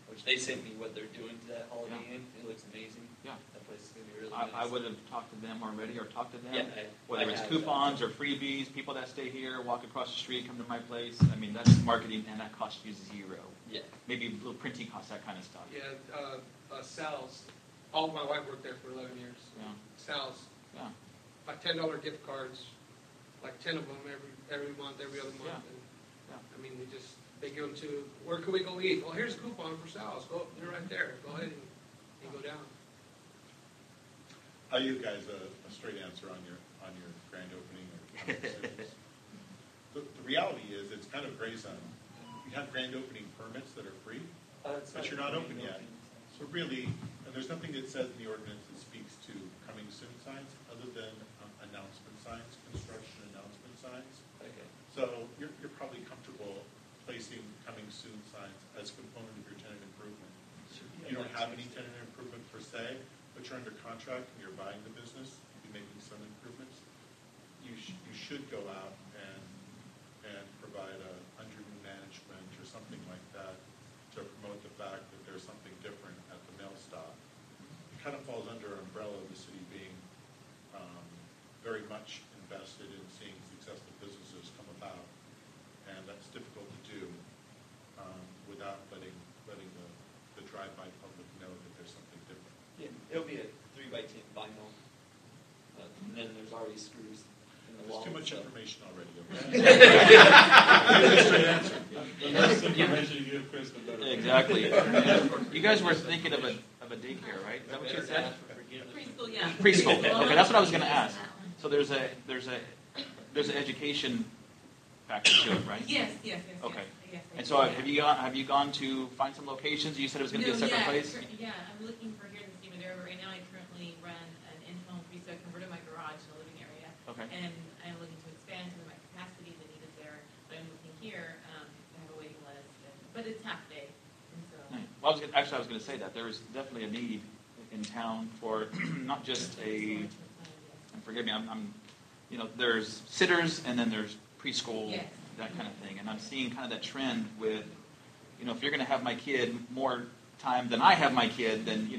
Which they sent me what they're doing to that Holiday Yeah. Inn. It looks amazing. Yeah. That place is going to be really I nice. would have talked to them already, or talked to them, Yeah, whether I it's have, coupons or freebies, people that stay here, walk across the street, come to my place. I mean, that's marketing, and that costs you zero. Yeah. Maybe a little printing costs, that kind of stuff. Yeah, Sal's. All my wife worked there for 11 years. Yeah. Sal's, Yeah. like $10 gift cards, like 10 of them every month, every other month. Yeah. And, Yeah. I mean, they give them to, where can we go eat? Well, here's a coupon for Sal's. Go, they're right there. Go ahead and go down. I'll give you guys a straight answer on your grand opening. The reality is, it's kind of gray zone. You have grand opening permits that are free, but you're not open yet. So really, and there's nothing that says in the ordinance that speaks to coming soon signs, other than announcement signs, construction announcement signs. Okay. So you're probably comfortable placing coming soon signs as a component of your tenant improvement. You don't have any tenant improvement per se, but you're under contract and you're buying the business, you'll be making some improvements. You should go out and provide under new management or something like that to promote the fact that there's something different at the mail stop. It kind of falls under an umbrella of the city being very much invested in seeing successful businesses come about, and that's difficult to do without letting the drive-by public know that there's something different. Yeah, it'll be a 3x10 vinyl. And then there's already screws in the wall. There's too much so. information already. The less information you give Chris, the better. Exactly. You guys were thinking of a daycare, right? Is that what you said? Preschool, yeah. Preschool. Okay, that's what I was going to ask. So there's an education factor to it, right? Yes. Okay. Yes, And so have you gone to find some locations? You said it was going to be a separate place. Yeah, I'm looking for here in the City of Madera, but right now I currently run an in-home preschool. I converted my garage to a living area. Okay. And I'm looking to expand some of my capacity that needed there. But I'm looking here, I have a waiting list, but it's half day. And so. Right. Well, I was going to say that there is definitely a need in town for not just and forgive me, there's sitters and then there's preschool, Yes. that kind of thing. And I'm seeing kind of that trend with, if you're going to have my kid more time than I have my kid, then,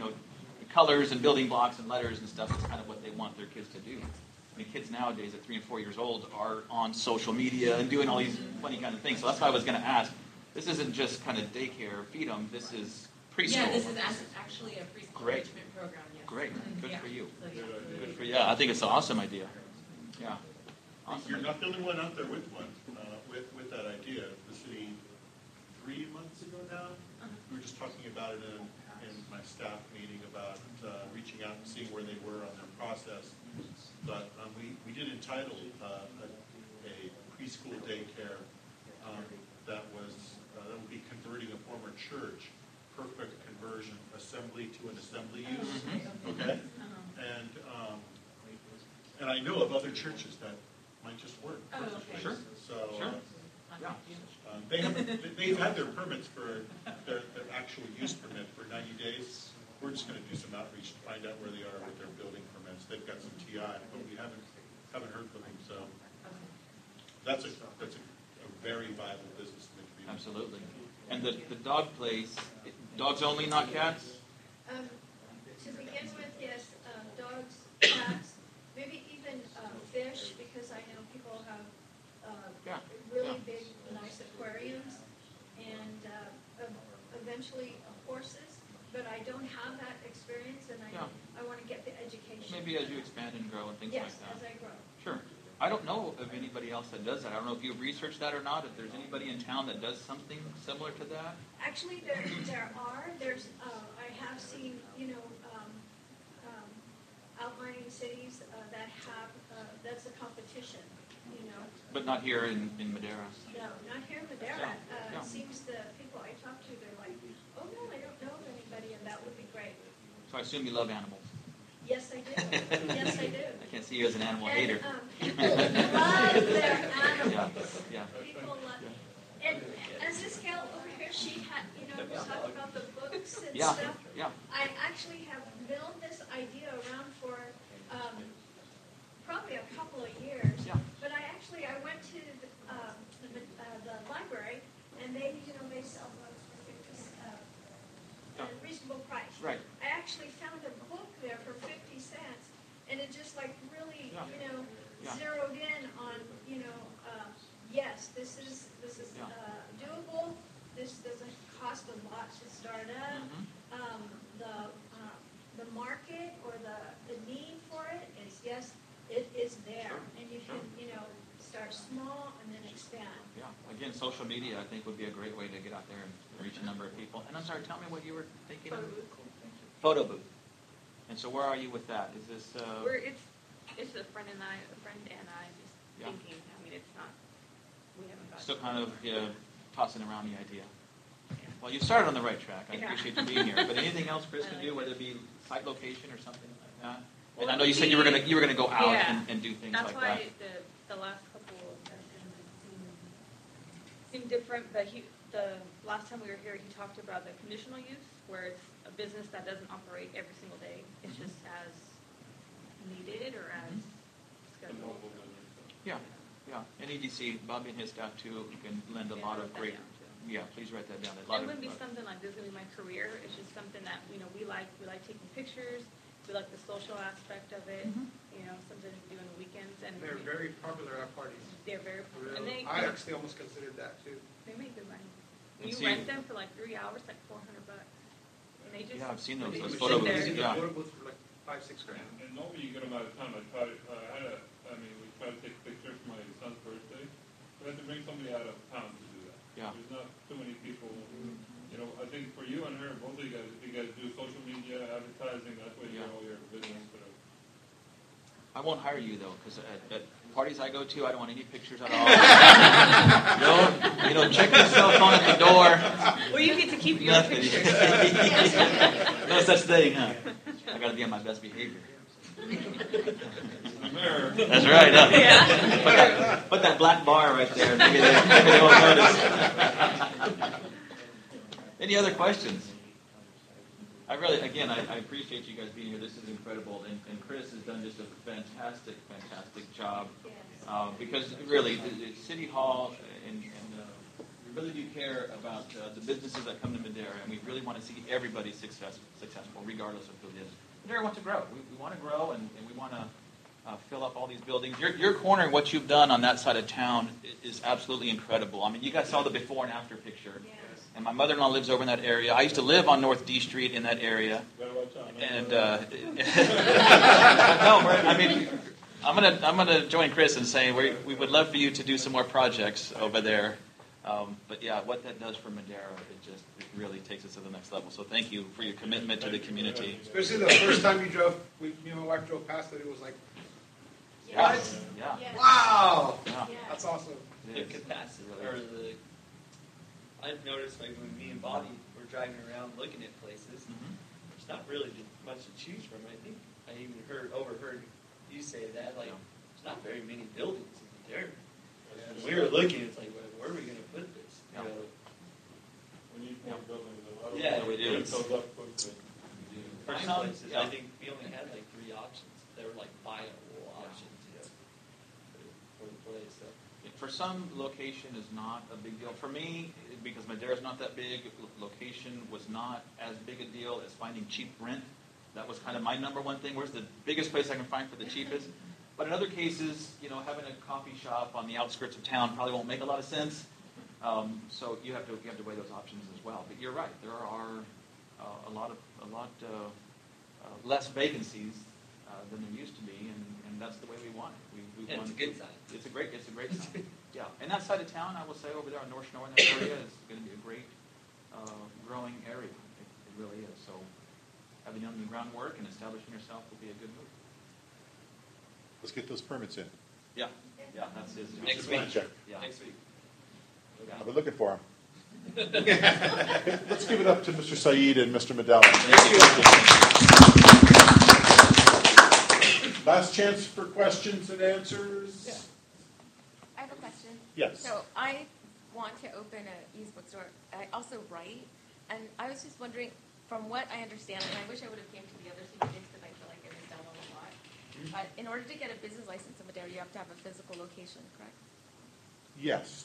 colors and building blocks and letters and stuff is kind of what they want their kids to do. I mean, kids nowadays at 3 and 4 years old are on social media and doing all these funny kind of things. So that's why I was going to ask, this isn't just kind of daycare, feed them, this is preschool. Yeah, this is actually a preschool Great. enrichment program. Yes. Great. Good Yeah. for you. So, yeah. Good for you. Yeah, I think it's an awesome idea. Yeah. Awesome. You're not the only one out there with one, with that idea. The city, 3 months ago now, we were just talking about it in my staff meeting about reaching out and seeing where they were on their process. But we did entitle a preschool daycare that will be converting a former church, perfect conversion, assembly to an assembly use. Okay? And I know of other churches that might just work. Oh, okay. Sure. So Sure. Yeah. they've had their permits for their actual use permit for 90 days. We're just going to do some outreach to find out where they are with their building permits. They've got some TI, but we haven't heard from them. So that's a very viable business in the community. Absolutely. And the dog place, dogs only, not cats? To begin with, yes, dogs, cats, maybe even fish, because I know people have really big, nice aquariums, and eventually horses, but I don't have that experience, and I want to get the education. Maybe as you expand and grow and things like Yes, that. as I grow. Sure. I don't know of anybody else that does that. I don't know if you've researched that or not, if there's anybody in town that does something similar to that. Actually, there are. I have seen, outlining cities that have, that's a competition, But not here in Madera. No, not here in Madera. Yeah. It seems the people I talk to, they're like, oh, no, I don't know of anybody, and that would be great. So I assume you love animals. Yes, I do. Yes, I do. I can't see you as an animal And, hater. people love their animals. Yeah. People love, and as this gal over here, she had, was talking about the books and Yeah. stuff. Yeah. I actually have known this idea around for probably a couple of years. Yeah. But I went to the library, and they sell books for a reasonable price. Right. I actually found a book there for 50 cents, and it just really, zeroed in on, yes, this is doable. This doesn't cost a lot to start up. The market or the need for it is, yes, it is there, and you can, start small and then expand. Yeah. Again, social media, I think, would be a great way to get out there and reach a number of people. And I'm sorry, tell me what you were thinking of. Photo booth. And so where are you with that? Is this... It's a friend and I just thinking. I mean, it's not, we haven't got. Still kind of tossing around the idea. Well, you started on the right track. I appreciate you being here. But anything else Chris can do, whether it be site location or something like that? And I know you said you were gonna go out and do things like that. That's why the last couple seemed different, but the last time we were here, he talked about the conditional use, where it's a business that doesn't operate every single day. It's just as needed or as scheduled. Yeah. And EDC, Bobby and his staff too, can lend a lot of great. Yeah, please write that down. It wouldn't be something like this going to be my career. It's just something that we like. We like taking pictures. We like the social aspect of it. Something to do on the weekends. And they're very popular at parties. They're very popular. And I actually almost considered that too. They make good money. When you rent them for like 3 hours, like $400. And they just I've seen those photo photo booths. there. Photo booth for like $5-6 grand. And normally you get them out of town. we try to take pictures for my son's birthday. We have to bring somebody out of town to do that. Yeah. There's not too many people. I think for you and her, both of you guys, if you guys do social media, advertising, that's where you get all your business. I won't hire you though, because at parties I go to, I don't want any pictures at all. Check your cell phone at the door. Well, you get to keep your pictures. No such thing, huh? I got to be on my best behavior. That's right. Huh? Yeah. Put that black bar right there. Maybe they won't notice. Any other questions? I appreciate you guys being here. This is incredible, and Chris has done just a fantastic job. Because really, the City Hall and we really do care about the businesses that come to Madera, and we really want to see everybody successful, regardless of who it is. Madera wants to grow. We want to grow, and we want to fill up all these buildings. Your corner and what you've done on that side of town is absolutely incredible. I mean, you guys saw the before and after picture. And my mother-in-law lives over in that area. I used to live on North D Street in that area. And I'm gonna join Chris in saying we would love for you to do some more projects over there. But yeah, what that does for Madera, it really takes us to the next level. So thank you for your commitment to the community. Especially the first time you drove, me and my wife drove past it. It was like, what? Yeah. Wow, Yeah. that's awesome. The capacity, or I've noticed like when me and Bobby were driving around looking at places, there's not really much to choose from. I think I even overheard you say that, like, there's not very many buildings in there. When we were looking, it's like, where are we going to put this? We need more buildings. We do. It goes up quickly. For some places, I think we only had like 3 options. They were like viable options, for the place. So. For some, location is not a big deal. For me, because Madera's not that big, location was not as big a deal as finding cheap rent. That was kind of my number one thing. Where's the biggest place I can find for the cheapest? But in other cases, having a coffee shop on the outskirts of town probably won't make a lot of sense. So you have to weigh those options as well. But you're right. There are a lot less vacancies than there used to be, and that's the way we want it. We want it's a good sign. It's a great sign. Yeah, and that side of town, I will say, over there on North Shore in that area is going to be a great growing area. It really is. So having done the groundwork and establishing yourself will be a good move. Let's get those permits in. Yeah, that's his job. Next week. Yeah. Next week. I've been looking for them. Let's give it up to Mr. Saeed and Mr. Medalla. Thank you. Last chance for questions and answers. Yeah. I have a question. Yes. So I want to open a used bookstore. I also write, and I was just wondering, from what I understand, and I wish I would have came to the other CBDs because I feel like I missed out on a lot. But in order to get a business license in Madera, you have to have a physical location, correct? Yes,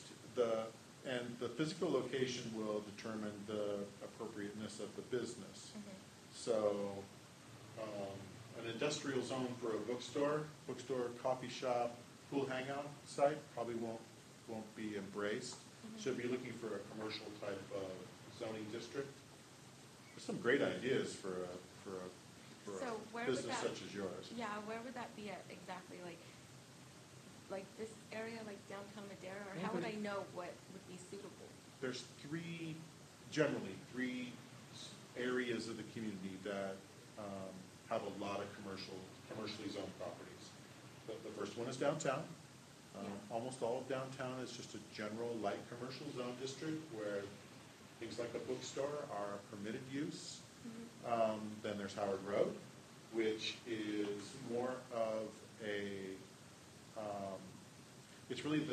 and the physical location will determine the appropriateness of the business. So, an industrial zone for a bookstore, coffee shop, pool hangout site probably won't be embraced. So if you're looking for a commercial type of zoning district, there's some great ideas for a So where would business that- such as yours. Yeah, where would that be at exactly? Like this area, like downtown Madera, or how would I know what would be suitable? There's generally three areas of the community that have a lot of commercially zoned properties. The first one is downtown. Almost all of downtown is just a general light commercial zone district where things like a bookstore are permitted use. Then there's Howard Road, which is more of it's really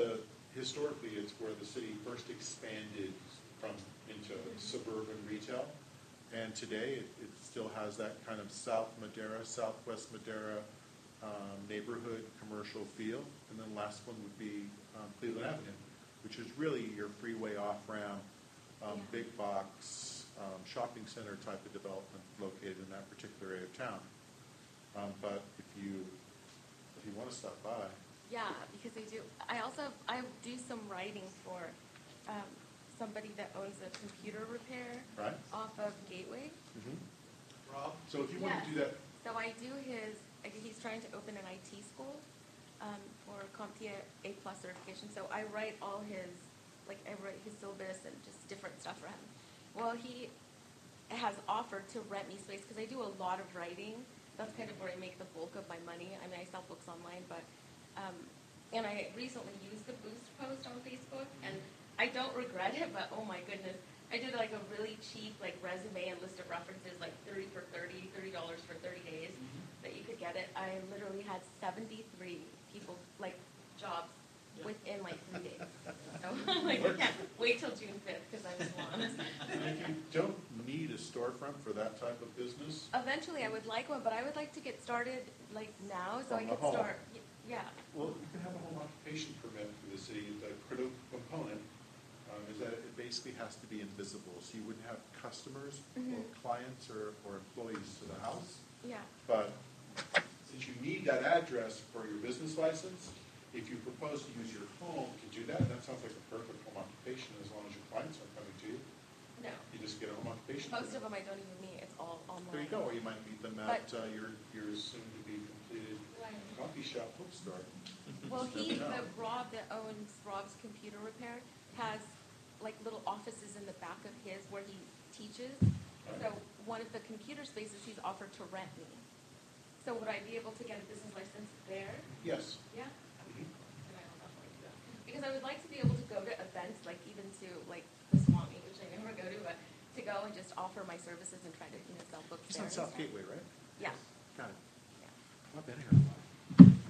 historically it's where the city first expanded into suburban retail. And today it still has that kind of South Madera, Southwest Madera neighborhood commercial feel. And then last one would be Cleveland Avenue, which is really your freeway off-ramp, big box, shopping center type of development located in that particular area of town. But if you want to stop by. Yeah, because I do some writing for somebody that owns a computer repair off of Gateway. Rob? So if you want to do that. So I do he's trying to open an IT school for CompTIA A+ certification. So I write I write his syllabus and just different stuff for him. Well, he has offered to rent me space because I do a lot of writing. That's kind of where I make the bulk of my money. I mean, I sell books online, but and I recently used the Boost post on Facebook, and I don't regret it, but oh my goodness, I did like a really cheap resume and list of references, like $30 for 30 days that you could get it. I literally had 73 people jobs within 3 days. So I can't wait till June 5th because I'm swamped. And if you don't need a storefront for that type of business. Eventually, I would like one, but I would like to get started now so I could start. Yeah. Well, you can have a home occupation permit for the city. The critical component is that it basically has to be invisible, so you wouldn't have customers or clients or employees to the house. Yeah. But since you need that address for your business license, if you propose to use your home to do that, that sounds like a perfect home occupation as long as your clients are coming to you. No. You just get a home occupation Most permit. of them I don't even meet. It's all online. There you go. Or you might meet them at your soon-to-be completed coffee shop bookstore. Well, Rob that owns Rob's Computer Repair has little offices in the back of his where he teaches. So one of the computer spaces he's offered to rent me. So would I be able to get a business license there? Yes. Yeah. Then I will definitely do that. Because I would like to be able to go to events, even to the Swami, which I never go to, but to go and just offer my services and try to sell books It's there. on South Gateway, right? Yeah. Got it. Yeah. I've been here.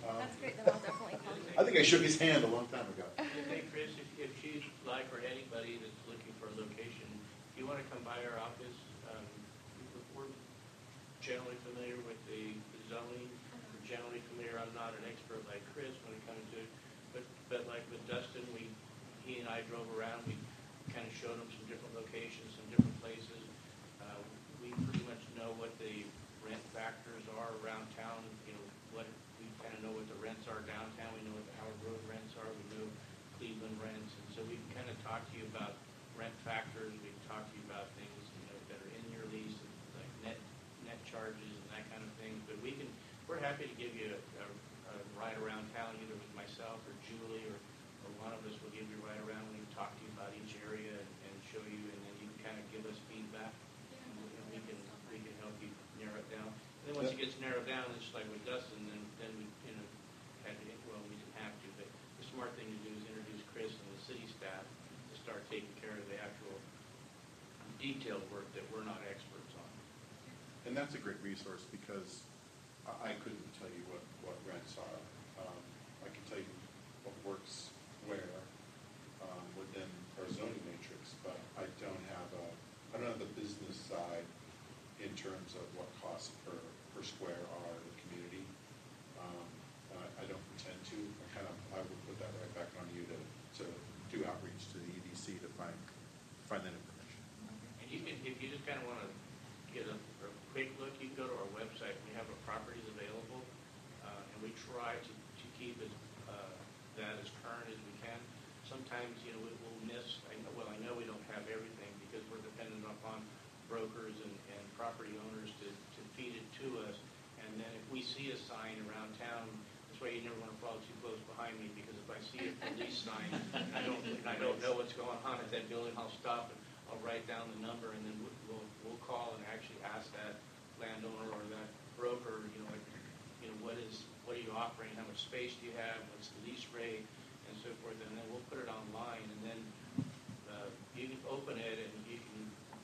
That's great. Then I'll definitely call you. I think I shook his hand a long time ago. Hey, Chris, if she'd like, or anybody that's looking for a location, if you want to come by our office, we're generally familiar with the zoning. We're generally familiar. I'm not an expert like Chris when it comes to, but like with Dustin, he and I drove around. We kind of showed him some different locations, some different places. We pretty much know what the rent factors are around town. We kind of know what the rents are downtown. We know what the Howard Road rents are. We know Cleveland rents, and so we can kind of talk to you about rent factors. We can talk to you about things that are in your lease, like net charges and that kind of thing. But we're happy to give you a ride around town, either with myself or Julie or one of us will give you a ride around. We can talk to you about each area and show you, and then you can kind of give us feedback. We can help you narrow it down. And then once it gets narrowed down, it's like with Dustin, then we we didn't have to. But the smart thing to do is introduce Chris and the city staff to start taking care of the actual detailed work that we're not experts on. And that's a great resource because I couldn't tell you what find that information. And you can, if you just kind of want to get a quick look, you can go to our website. We have our properties available, and we try to keep that as current as we can. Sometimes, we'll miss, I know we don't have everything because we're dependent upon brokers and property owners to feed it to us. And then if we see a sign around town, this way you never want to follow too close behind me, because if I see a police sign, I don't know what's going on at that building, I'll stop and I'll write down the number, and then we'll call and actually ask that landowner or that broker, what are you offering, how much space do you have, what's the lease rate, and so forth, and then we'll put it online, and then you can open it and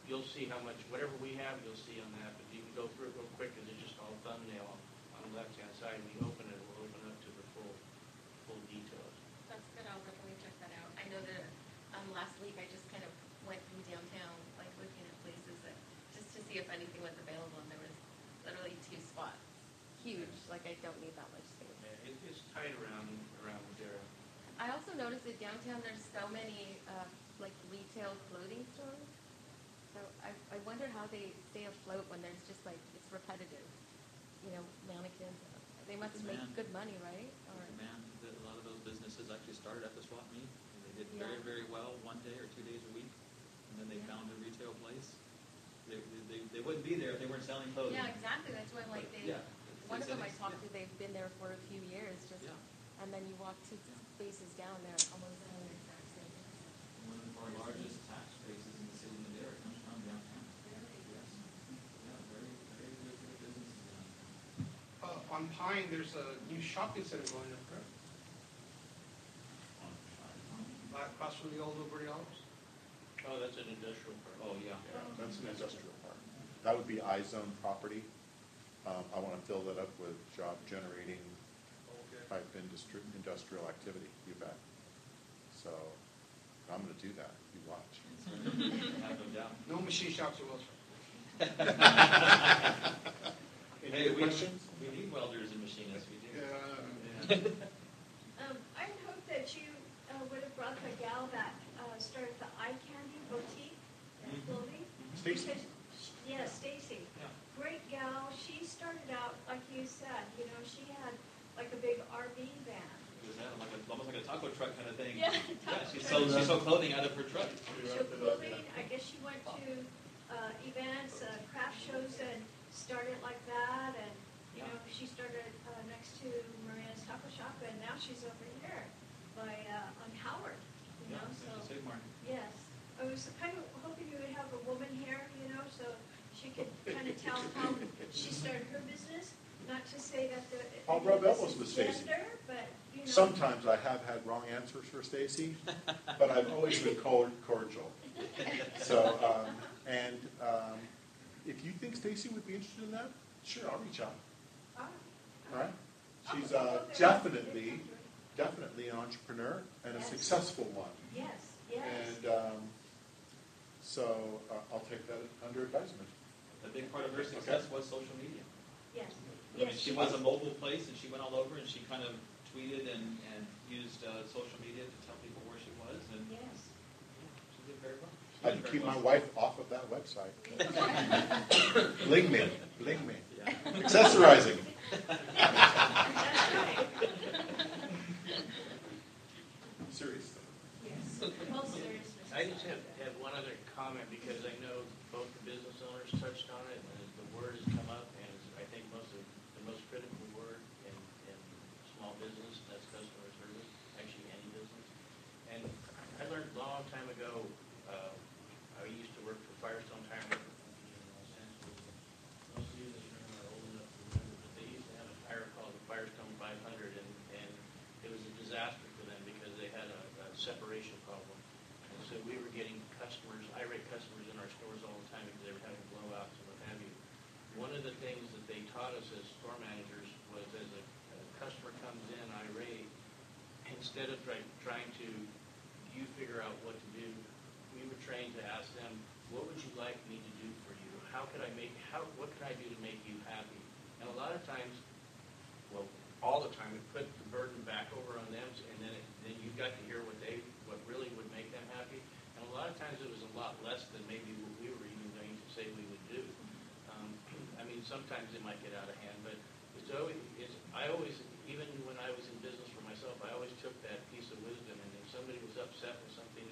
you'll see how much, whatever we have, you'll see on that, but you can go through it real quick because it's just all thumbnail on the left-hand side. When you open it, it will open up to the full details. That's good, I'll definitely check that out. I know that last week I just kind of went through downtown, like looking at places just to see if anything was available, and there was literally 2 spots. Huge, like I don't need that much space. Yeah, it's tight around there. I also noticed that downtown there's so many like retail clothing stores. So I wonder how they stay afloat when there's just like, it's repetitive. Mannequins. They must make good money, right? Or A lot of those businesses actually started at the swap meet. They did very, very well 1 day or 2 days a week, and then they found a retail place. They wouldn't be there if they weren't selling clothing. Yeah, exactly. That's why one of them I talked to, they've been there for a few years, and then you walk 2 spaces down, they're almost selling the exact same. One of our largest tax bases in the city of Madera comes from downtown. Yes. Yeah, very, very good businesses down there. On Pine, there's a new shopping center going up, correct? Across from the old Liberty Olives? Oh, that's an industrial park. Oh, yeah. That's an industrial park. That would be I-zone property. I want to fill that up with job-generating type industrial activity, you bet. So I'm going to do that. You watch. Have no doubt. No machine shops or welders. Any other questions? We need welders and machinists. We do. I had hoped that you would have brought the gal that started the Eye Candy Boutique and clothing. Stacy. Yeah, Stacy. Yeah. Great gal. She started out, like you said, she had like a big RV van. It was almost like a taco truck kind of thing. Yeah, she sold clothing out of her truck. So clothing, I guess she went to events, craft shows, and started like that. And she started next to Maria's Taco Shop, and now she's over here by on Howard. So yes, I was kind of hoping you would have a woman here, so she could kind of tell how she started her business. Not to say that I'll rub elbows with Stacy. But Sometimes I have had wrong answers for Stacy, but I've always been cordial. So, if you think Stacy would be interested in that, sure, I'll reach out. All right? She's definitely an entrepreneur and a successful one. Yes, yes. And so I'll take that under advisement. A big part of her success was social media. Yes. I mean, she was a mobile place, and she went all over, and she kind of tweeted and used social media to tell people where she was, and she did very well. I had to keep my wife off of that website. Bling me. Yeah. Accessorizing. Seriously. Yes. Most seriously. I just have one other comment, because I know both the business owners touched on it, and the word has come up, and I think the most critical word in small business, that's customer service, actually any business. And I learned a long time ago, I used to work for Firestone Tire in Los Angeles. Most of you in this room are old enough to remember, but they used to have a tire called the Firestone 500, and it was a disaster for them because they had a separation problem. And so we were getting irate customers in our stores all the time because they were having blowouts and what have you. One of the things that they taught us as store managers was, as a customer comes in irate, instead of trying to figure out what to do, we were trained to ask them, what would you like me to do for you? What can I do to make you happy? And a lot of times, all the time, it put the burden back over on them, and then you got to hear what really would make them happy. And a lot of times it was a lot less than maybe what we were even going to say we would do. I mean, sometimes it might get out of hand, but I always, even when I was in business for myself, I always took that piece of wisdom, and if somebody was upset with something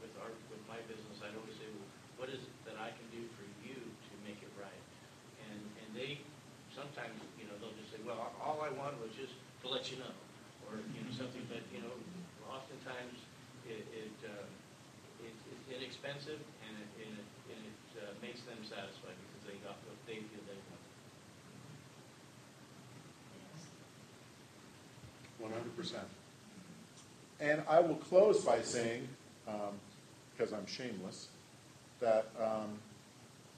with my business, I'd always say, well, what is it that I can do for you to make it right? And they sometimes, they'll just say, well, all I wanted was just to let you know, or something. But oftentimes it's inexpensive, and it makes them satisfied because they got what they feel they want. 100%. And I will close by saying, because I'm shameless, that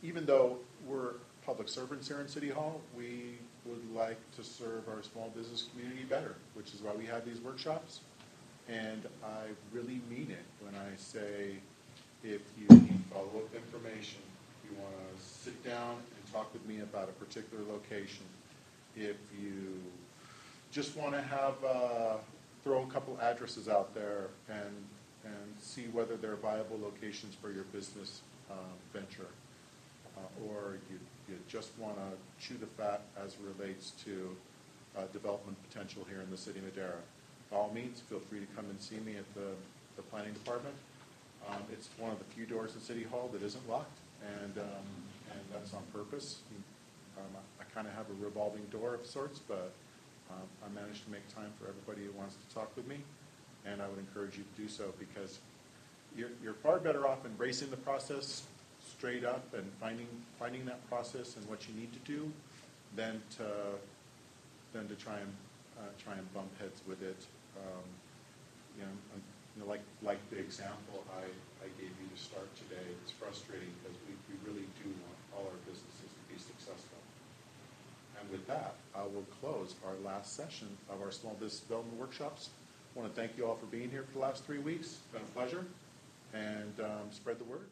even though we're public servants here in City Hall, we would like to serve our small business community better, which is why we have these workshops. And I really mean it when I say, if you need follow-up information, you want to sit down and talk with me about a particular location, if you just want to have throw a couple addresses out there and see whether they're viable locations for your business venture, or you just want to chew the fat as relates to development potential here in the city of Madera. By all means, feel free to come and see me at the planning department. It's one of the few doors in City Hall that isn't locked, and that's on purpose. I kind of have a revolving door of sorts, but I managed to make time for everybody who wants to talk with me, and I would encourage you to do so, because you're far better off embracing the process straight up and finding that process and what you need to do than to try and bump heads with it. Like the example I gave you to start today, it's frustrating because we really do want all our businesses to be successful. And with that, I will close our last session of our small business development workshops. I want to thank you all for being here for the last 3 weeks. It's been a pleasure, and spread the word.